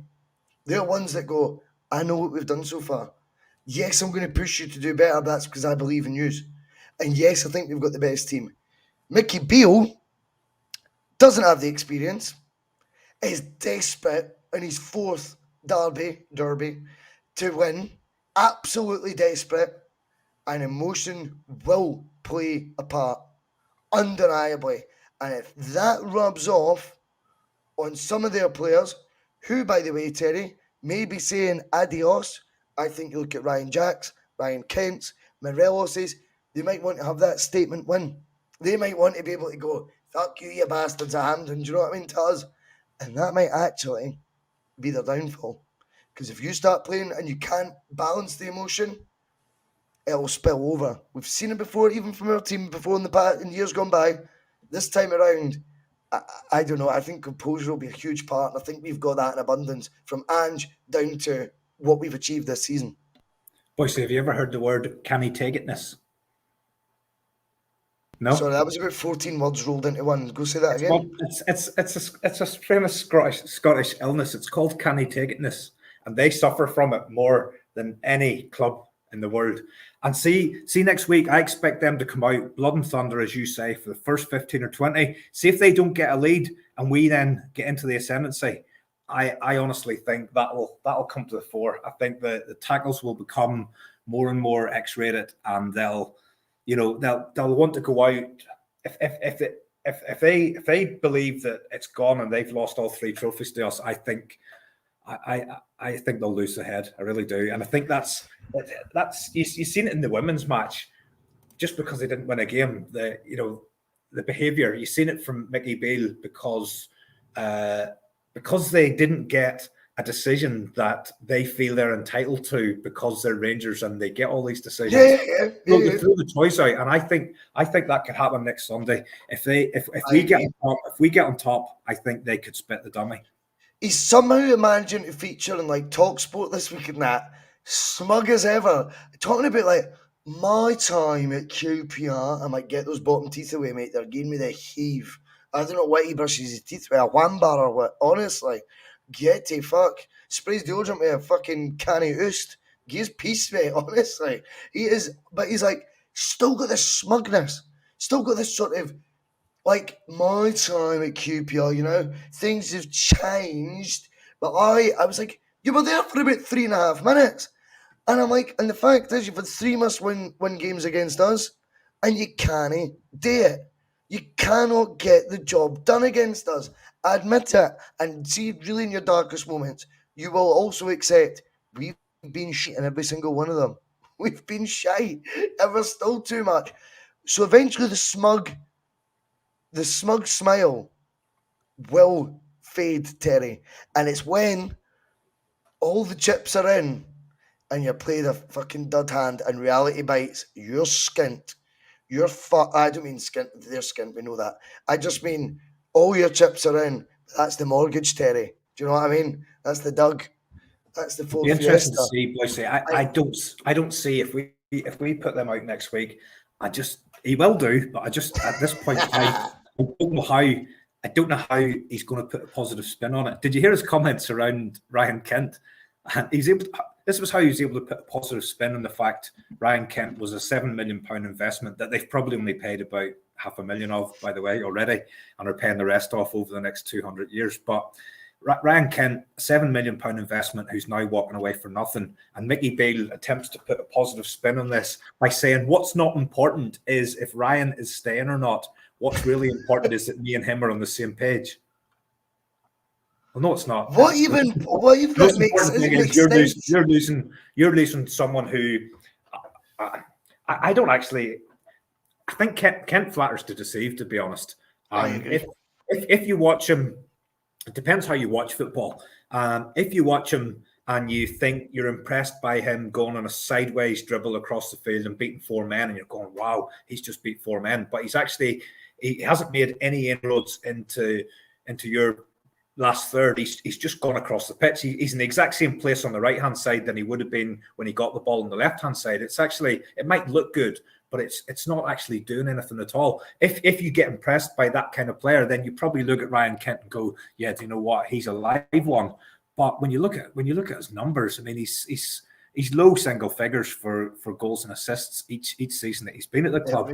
They're ones that go, I know what we've done so far. Yes, I'm going to push you to do better. That's because I believe in you. And yes, I think we've got the best team. Mickey Beale doesn't have the experience, is desperate in his fourth derby to win, absolutely desperate, and emotion will play a part, undeniably. And if that rubs off on some of their players, who, by the way, Terry, may be saying adios, I think you look at Ryan Jacks, Ryan Kent's, Morelos's, they might want to have that statement win. They might want to be able to go, fuck you, you bastards of Hampden, do you know what I mean, to us? And that might actually be their downfall. Because if you start playing and you can't balance the emotion, it'll spill over. We've seen it before, even from our team before in the past, in years gone by. This time around, I don't know. I think composure will be a huge part. And I think we've got that in abundance from Ange down to what we've achieved this season. Bhoycie, have you ever heard the word "can he take itness"? No. Sorry, that was about 14 words rolled into one. Go say that again. Well, it's a famous Scottish illness. It's called canny takeitness, and they suffer from it more than any club in the world. And see next week, I expect them to come out blood and thunder, as you say, for the first 15 or 20. See if they don't get a lead, and we then get into the ascendancy. I honestly think that'll come to the fore. I think the tackles will become more and more X-rated, and they'll want to go out if they believe that it's gone and they've lost all three trophies to us. I think they'll lose the head. I really do, and I think that's you've seen it in the women's match. Just because they didn't win a game, the behaviour, you've seen it from Mickey Beale because they didn't get a decision that they feel they're entitled to because they're Rangers and they get all these decisions. They throw the choice out, and I think that could happen next Sunday. If we get on top, I think they could spit the dummy. He's somehow managing to feature in like TalkSport this week and that, smug as ever, talking about like my time at QPR. I might get those bottom teeth away, mate. They're giving me the heave. I don't know what he brushes his teeth with, a whambar or what. Honestly, get to fuck. Sprays deodorant with a fucking canny oost. Gives peace, mate. Honestly, he is. But he's like still got this smugness. Still got this sort of like my time at QPR. Things have changed. But I was like, you were there for about 3.5 minutes, and I'm like, and the fact is, you've had 3 must-win games against us, and you can't do it. You cannot get the job done against us. Admit it. And see, really in your darkest moments, you will also accept we've been shit in every single one of them. We've been shite. And we're still too much. So eventually the smug smile will fade, Terry. And it's when all the chips are in and you play the fucking dud hand and reality bites, you're skint. I don't mean skint, they're skint, we know that. I just mean all your chips are in. That's the mortgage, Terry. Do you know what I mean? That's the Doug. That's the Ford Fiesta. Interesting to see, Bhoycie. I don't see if we put them out next week. He will do, but I just at this point in time, I don't know how I don't know how he's going to put a positive spin on it. Did you hear his comments around Ryan Kent? And this was how he was able to put a positive spin on the fact Ryan Kent was a £7 million investment that they've probably only paid about $500,000 of, by the way, already, and are paying the rest off over the next 200 years. But Ryan Kent, a £7 million investment, who's now walking away for nothing. And Mickey Beale attempts to put a positive spin on this by saying what's not important is if Ryan is staying or not. What's really important is that me and him are on the same page. Well, no, it's not. What even? What even that makes sense? You're losing someone who I don't actually. I think Kent flatters to deceive, to be honest. If you watch him, it depends how you watch football. If you watch him and you think you're impressed by him going on a sideways dribble across the field and beating four men, and you're going, "Wow, he's just beat four men," but he hasn't made any inroads into your last third. He's just gone across the pitch. He's in the exact same place on the right hand side than he would have been when he got the ball on the left hand side. It might look good, but it's not actually doing anything at all. If you get impressed by that kind of player, then you probably look at Ryan Kent and go, "Yeah, do you know what? He's a live one." But when you look at his numbers, I mean, he's low single figures for goals and assists each season that he's been at the club.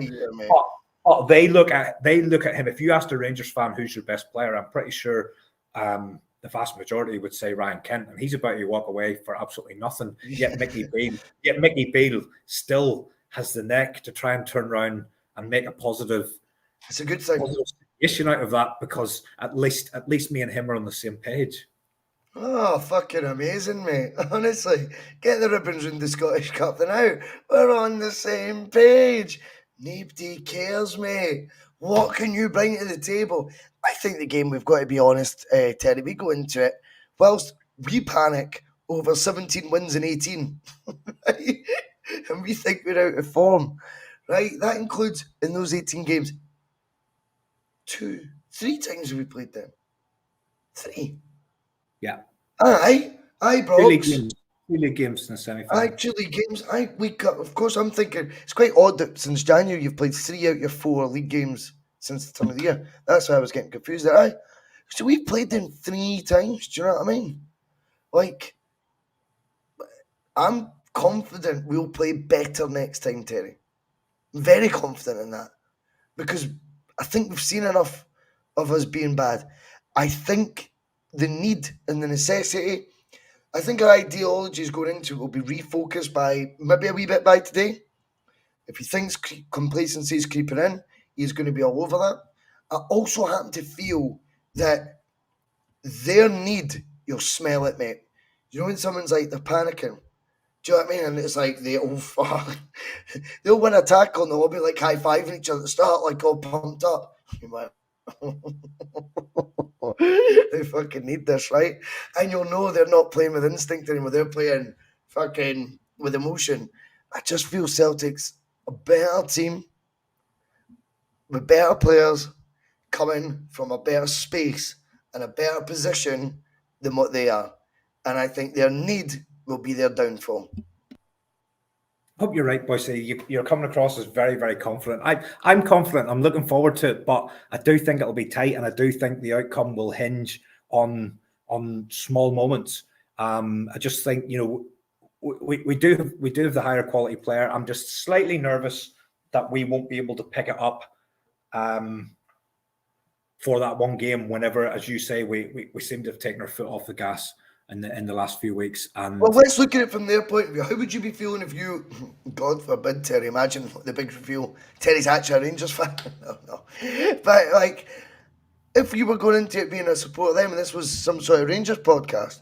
But they look at him. If you asked a Rangers fan who's your best player, I'm pretty sure the vast majority would say Ryan Kent, and he's about to walk away for absolutely nothing. Yet Mickey Beale still has the neck to try and turn around and make a positive. It's a good thing. Issue out of that, because at least me and him are on the same page. Oh, fucking amazing, mate. Honestly, get the ribbons in the Scottish Cup now. We're on the same page. Nobody cares, mate. What can you bring to the table? I think the game, we've got to be honest, Terry, we go into it whilst we panic over 17 wins in 18. Right? And we think we're out of form. Right? That includes, in those 18 games, 3 times we played them. 3. Yeah. Aye, Brogs. 2 league games in the semi-final. 2 league games. Of course, I'm thinking it's quite odd that since January you've played 3 out of your 4 league games since the turn of the year. That's why I was getting confused there. Aye. So we've played them 3 times. Do you know what I mean? Like, I'm confident we'll play better next time, Terry. I'm very confident in that. Because I think we've seen enough of us being bad. I think the need and the necessity, I think our ideologies going into it will be refocused by maybe a wee bit by today. If he thinks complacency is creeping in, he's going to be all over that. I also happen to feel that their need, you'll smell it, mate. You know when someone's like, they're panicking? Do you know what I mean? And it's like, they'll win a tackle and they'll be like high-fiving each other at the start, like all pumped up. You're like, they fucking need this, right? And you'll know they're not playing with instinct anymore. They're playing fucking with emotion. I just feel Celtic's a better team with better players coming from a better space and a better position than what they are. And I think their need will be their downfall. I hope you're right, Bhoycie. You're coming across as very, very confident. I'm confident. I'm looking forward to it, but I do think it'll be tight, and I do think the outcome will hinge on small moments. I just think, we do have the higher quality player. I'm just slightly nervous that we won't be able to pick it up for that one game. Whenever, as you say, we seem to have taken our foot off the gas in the last few weeks. And well, let's look at it from their point of view. How would you be feeling if you, God forbid, Terry, imagine the big reveal, Terry's actually a Rangers fan. No. But like, if you were going into it being a supporter of them and this was some sort of Rangers podcast,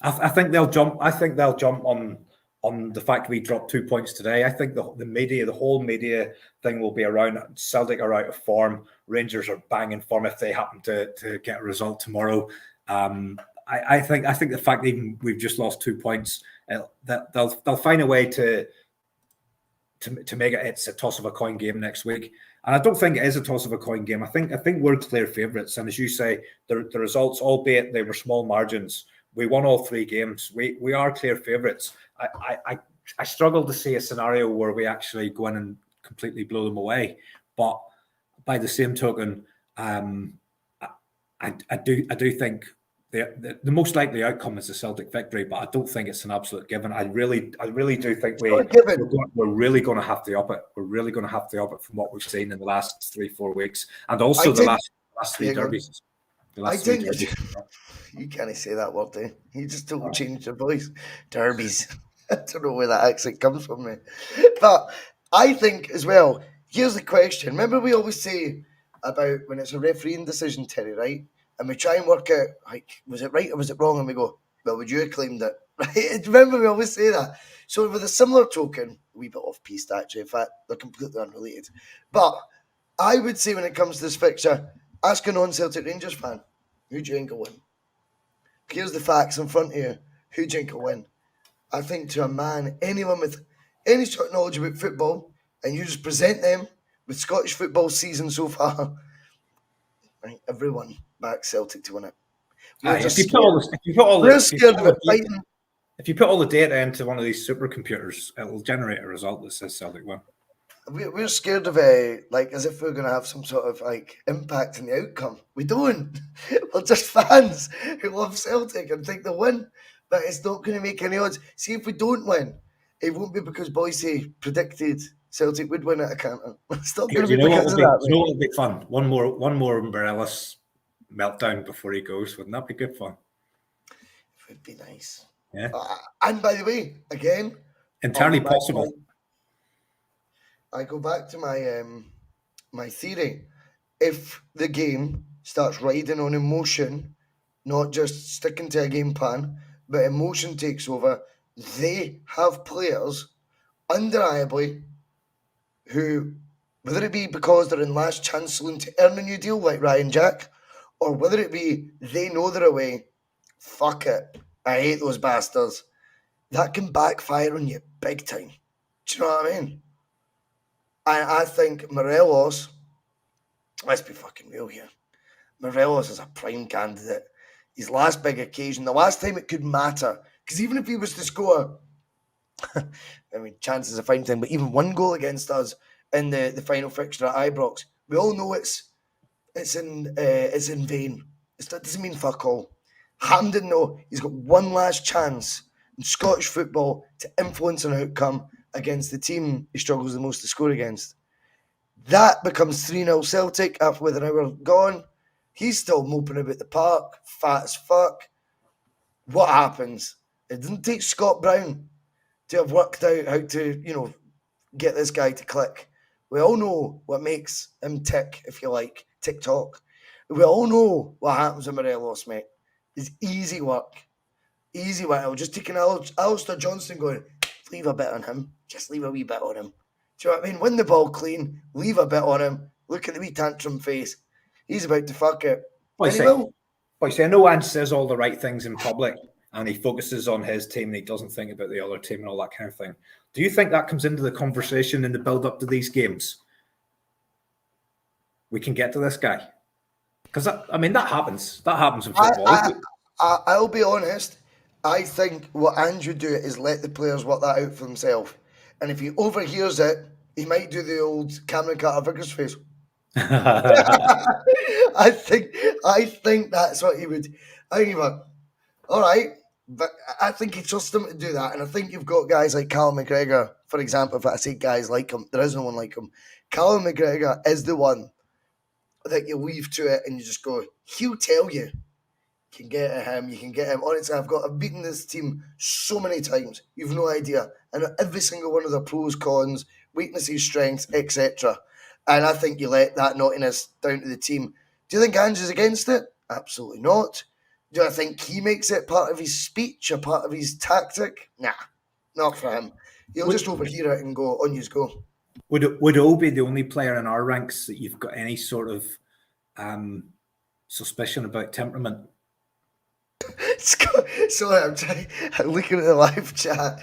I think they'll jump. I think they'll jump on the fact we dropped 2 points today. I think the media, the whole media thing will be around Celtic are out of form. Rangers are banging form if they happen to get a result tomorrow. I think the fact that even we've just lost 2 points, that they'll find a way to make it. It's a toss of a coin game next week, and I don't think it is a toss of a coin game. I think we're clear favourites, and as you say, the results, albeit they were small margins, we won all 3 games. We are clear favourites. I struggle to see a scenario where we actually go in and completely blow them away, but by the same token, I do think the most likely outcome is a Celtic victory, but I don't think it's an absolute given. I really do think we're really going to have to up it. We're really going to have to up it from what we've seen in the last 3-4 weeks, and also the last three derbies. You can't say that word, eh? You just don't change your voice. Derbies. I don't know where that accent comes from, mate. But I think as well, here's the question. Remember we always say about when it's a refereeing decision, Terry, right? And we try and work out, like, was it right or was it wrong? And we go, well, would you have claimed it? Right? Remember we always say that. So with a similar token, a wee bit off-piste actually, in fact, they're completely unrelated. But I would say when it comes to this fixture, ask a non-Celtic Rangers fan, who do you think will win? Here's the facts in front of you. Who do you think will win? I think to a man, anyone with any sort of knowledge about football, and you just present them with Scottish football season so far, right, everyone backs Celtic to win it. If you put all the data into one of these supercomputers, it'll generate a result that says Celtic win. We're scared of like as if we're going to have some sort of like impact in the outcome. We don't. We're just fans who love Celtic and think they'll win, but it's not going to make any odds. See, if we don't win, it won't be because Bhoycie predicted Celtic would win at a canter. It's not going to be because of that. You know what would be fun? One more Morelos meltdown before he goes. Wouldn't that be good fun? It would be nice. Yeah. And by the way, again, entirely possible. I go back to my my theory. If the game starts riding on emotion, not just sticking to a game plan, but emotion takes over, they have players, undeniably, who, whether it be because they're in last chance saloon to earn a new deal like Ryan Jack, or whether it be they know they're away, fuck it, I hate those bastards, that can backfire on you big time. Do you know what I mean? And I think Morelos, let's be fucking real here, Morelos is a prime candidate. His last big occasion, the last time it could matter, because even if he was to score, I mean, chances are fine thing, but even one goal against us in the final fixture at Ibrox, we all know it's in vain. That doesn't mean fuck all. Hampden, though, he's got one last chance in Scottish football to influence an outcome against the team he struggles the most to score against. That becomes 3-0 Celtic after with an hour gone. He's still moping about the park, fat as fuck. What happens? It didn't take Scott Brown to have worked out how to, get this guy to click. We all know what makes him tick, if you like, TikTok. We all know what happens with Morelos, mate. It's easy work. Easy work. I'll just take an Alistair Johnston going, leave a bit on him. Just leave a wee bit on him. Do you know what I mean? Win the ball clean, leave a bit on him. Look at the wee tantrum face. He's about to fuck it. Bhoycie, I know Ange says all the right things in public and he focuses on his team and he doesn't think about the other team and all that kind of thing. Do you think that comes into the conversation in the build-up to these games? We can get to this guy? Because, that happens. That happens in football. I'll be honest. I think what Ange would do is let the players work that out for themselves. And if he overhears it, he might do the old Cameron Carter Vickers face. I think that's what he would. I think he'd be, all right, but I think he trusts him to do that. And I think you've got guys like Callum McGregor, for example. If I say guys like him, there is no one like him. Callum McGregor is the one that you leave to it and you just go, he'll tell you. You can get at him, you can get him. Honestly, I've beaten this team so many times. You've no idea. And every single one of their pros, cons, weaknesses, strengths, etc. And I think you let that naughtiness down to the team. Do you think Ange is against it? Absolutely not. Do I think he makes it part of his speech or part of his tactic? Nah, not for him. He'll just overhear it and go, on you go. Would O be the only player in our ranks that you've got any sort of suspicion about temperament? Scott, sorry, I'm looking at the live chat.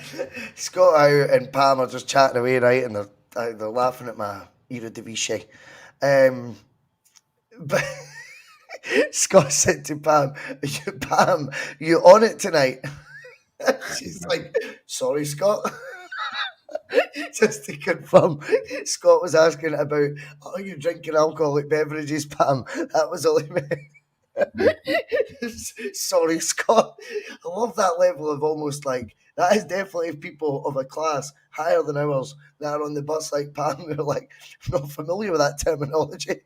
Scott out and Pam are just chatting away, right? And they're laughing at my Eredivisie. But Scott said to Pam, Pam, you on it tonight? She's like, sorry, Scott. Just to confirm, Scott was asking about, are you drinking alcoholic beverages, Pam? That was all he meant. Sorry, Scott. I love that level of almost like that is definitely people of a class higher than ours that are on the bus like Pam who are like not familiar with that terminology.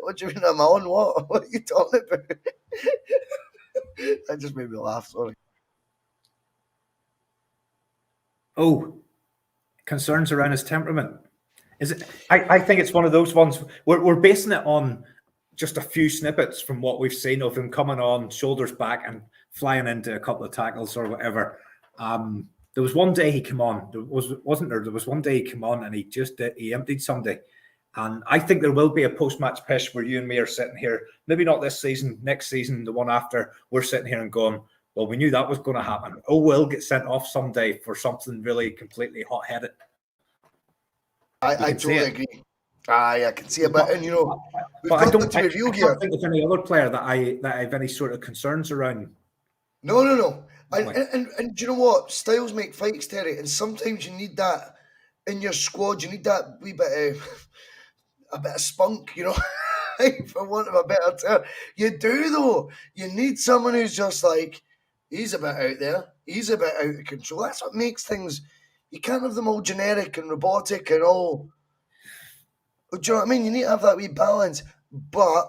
What do you mean I'm on? What are you talking about? That just made me laugh, sorry. Oh, concerns around his temperament. Is it? I think it's one of those ones. We're basing it on just a few snippets from what we've seen of him coming on, shoulders back, and flying into a couple of tackles or whatever. There was one day he came on. Wasn't there? There was one day he came on and he emptied somebody. And I think there will be a post-match pish where you and me are sitting here, maybe not this season, next season, the one after, we're sitting here and going, well, we knew that was going to happen. Oh, we'll get sent off someday for something really completely hot-headed. I totally agree. I can see it, but and you know, we've got to be real here. I don't think there's any other player that I have any sort of concerns around. No. And do you know what? Styles make fights, Terry, and sometimes you need that in your squad. You need that wee bit of a bit of spunk, you know, for want of a better term. You do though. You need someone who's just like he's a bit out there. He's a bit out of control. That's what makes things. You can't have them all generic and robotic and all. Do you know what I mean? You need to have that wee balance, but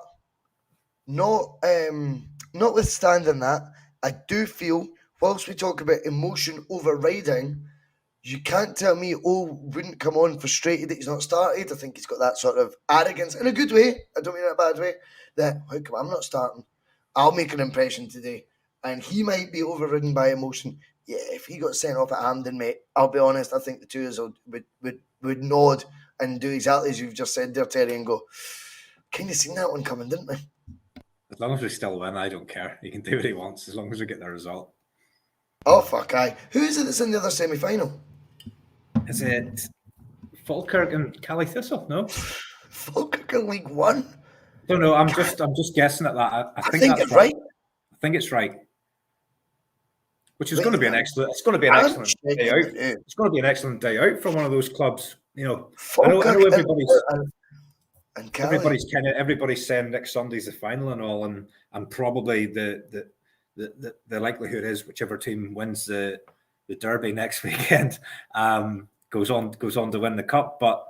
notwithstanding that, I do feel, whilst we talk about emotion overriding, you can't tell me, wouldn't come on frustrated that he's not started. I think he's got that sort of arrogance in a good way. I don't mean in a bad way. That, how come I'm not starting? I'll make an impression today. And he might be overridden by emotion. Yeah, if he got sent off at Hampden, mate, I'll be honest, I think the two of us would nod and do exactly as you've just said there, Terry, and go, kind of seen that one coming, didn't we? As long as we still win, I don't care. He can do what he wants as long as we get the result. Oh, fuck, aye. Who is it that's in the other semi-final? Is it Falkirk and Cali Thistle? No? Falkirk in League One? I don't know. I'm just guessing at that. I think that's it's right. I think it's right. Which is going to be an excellent. It's going to be an excellent day out. It's going to be an excellent day out for one of those clubs. You know, I know everybody's saying next Sunday's the final and all, and probably the likelihood is whichever team wins the derby next weekend goes on to win the cup. But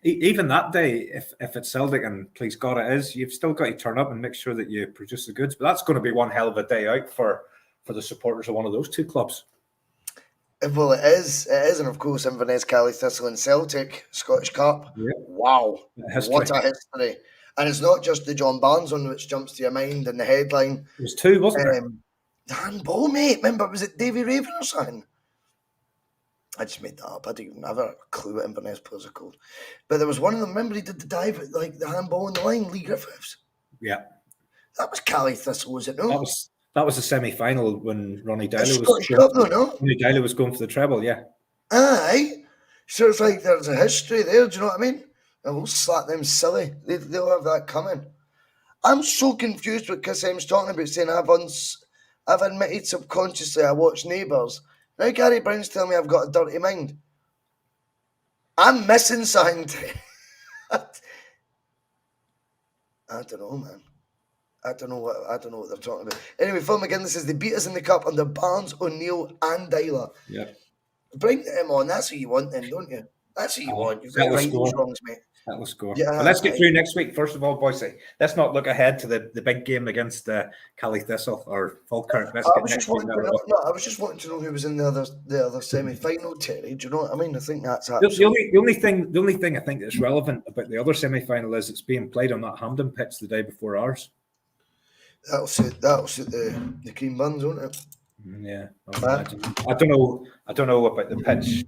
even that day, if it's Celtic, and please God it is, you've still got to turn up and make sure that you produce the goods. But that's going to be one hell of a day out for the supporters of one of those two clubs. Well, it is, and of course Inverness, Cali Thistle and Celtic, Scottish Cup. Yep. Wow, what a history. And it's not just the John Barnes one which jumps to your mind and the headline. It was two, wasn't it? The handball, mate. Remember, was it Davy Raven or something? I just made that up. I didn't even have a clue what Inverness players are called. But there was one of them, remember he did the dive at like the handball on the line, Lee Griffiths? Yeah. That was Cali Thistle, was it, no? That was the semi-final when Ronnie Dowler was going for the treble, yeah. Aye. So it's like there's a history there, do you know what I mean? And we'll slap them silly. They'll have that coming. I'm so confused with Chris M's talking about saying I've admitted subconsciously I watch Neighbours. Now Gary Brown's telling me I've got a dirty mind. I'm missing something. I don't know, man. I don't know what they're talking about. Anyway, Phil McGinley says they beat us in the cup under Barnes, O'Neill, and Dyler. Yeah. Bring them on. That's who you want, then, don't you? That's who you want. You've got to right those wrongs, mate. That'll score. Yeah, but let's get through next week. First of all, Bhoycie, let's not look ahead to the big game against Cali Thistle or Falkirk. I was just wanting to know who was in the other semi-final, Terry. Do you know what I mean? I think that's absolutely... the only thing I think that's relevant about the other semi-final is it's being played on that Hampden pitch the day before ours. That'll suit the cream buns, won't it? Yeah, I don't know about the pitch.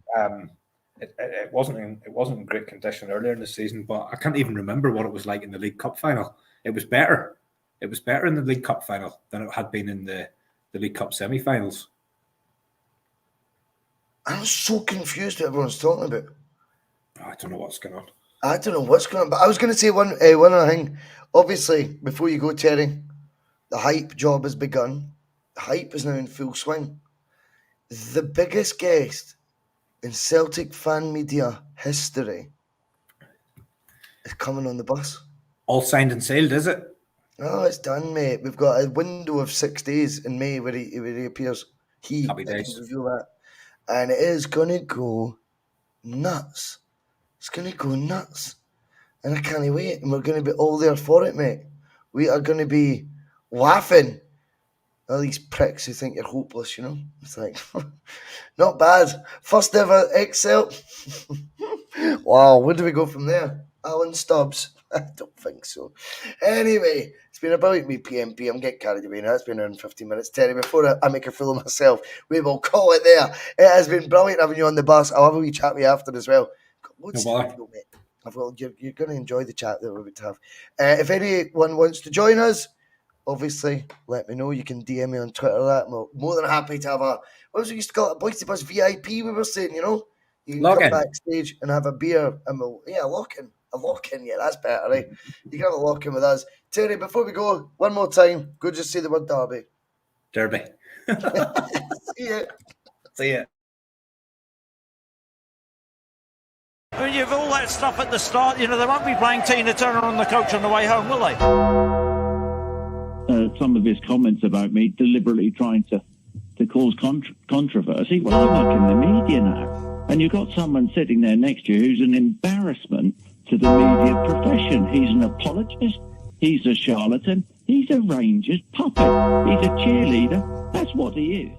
It wasn't in great condition earlier in the season, but I can't even remember what it was like in the League Cup final. It was better. It was better in the League Cup final than it had been in the League Cup semi-finals. I'm so confused what everyone's talking about. I don't know what's going on. But I was going to say one other thing. Obviously, before you go, Terry, the hype job has begun. The hype is now in full swing. The biggest guest in Celtic fan media history is coming on the bus. All signed and sealed, is it? Oh, it's done, mate. We've got a window of 6 days in May where he appears. Happy I can days. reveal that. And it is going to go nuts. It's going to go nuts. And I can't wait. And we're going to be all there for it, mate. We are going to be laughing. All these pricks who think you're hopeless, you know? It's like, not bad. First ever Excel. Wow, where do we go from there? Alan Stubbs? I don't think so. Anyway, it's been a brilliant week, P.M.P. I'm getting carried away now. It's been around 15 minutes. Terry, before I make a fool of myself, we will call it there. It has been brilliant having you on the bus. I'll have a wee chat with you after as well. What's No bother. mate? You're going to enjoy the chat that we're about to have. If anyone wants to join us, obviously, let me know. You can DM me on Twitter. That I'm more than happy to have a, what was we used to call it, a Bhoycie Bus VIP, we were saying, you know? You can come backstage and have a beer and we'll, a lock-in, yeah, that's better, right? You can have a lock-in with us. Terry, before we go, one more time, go just say the word Derby. Derby. See ya. See ya. I mean, you've all that stuff at the start, you know, they won't be playing Tina Turner on the coach on the way home, will they? Some of his comments about me deliberately trying to cause controversy. Well, I work in the media now, and you've got someone sitting there next to you who's an embarrassment to the media profession. He's an apologist. He's a charlatan. He's a Rangers puppet. He's a cheerleader. That's what he is.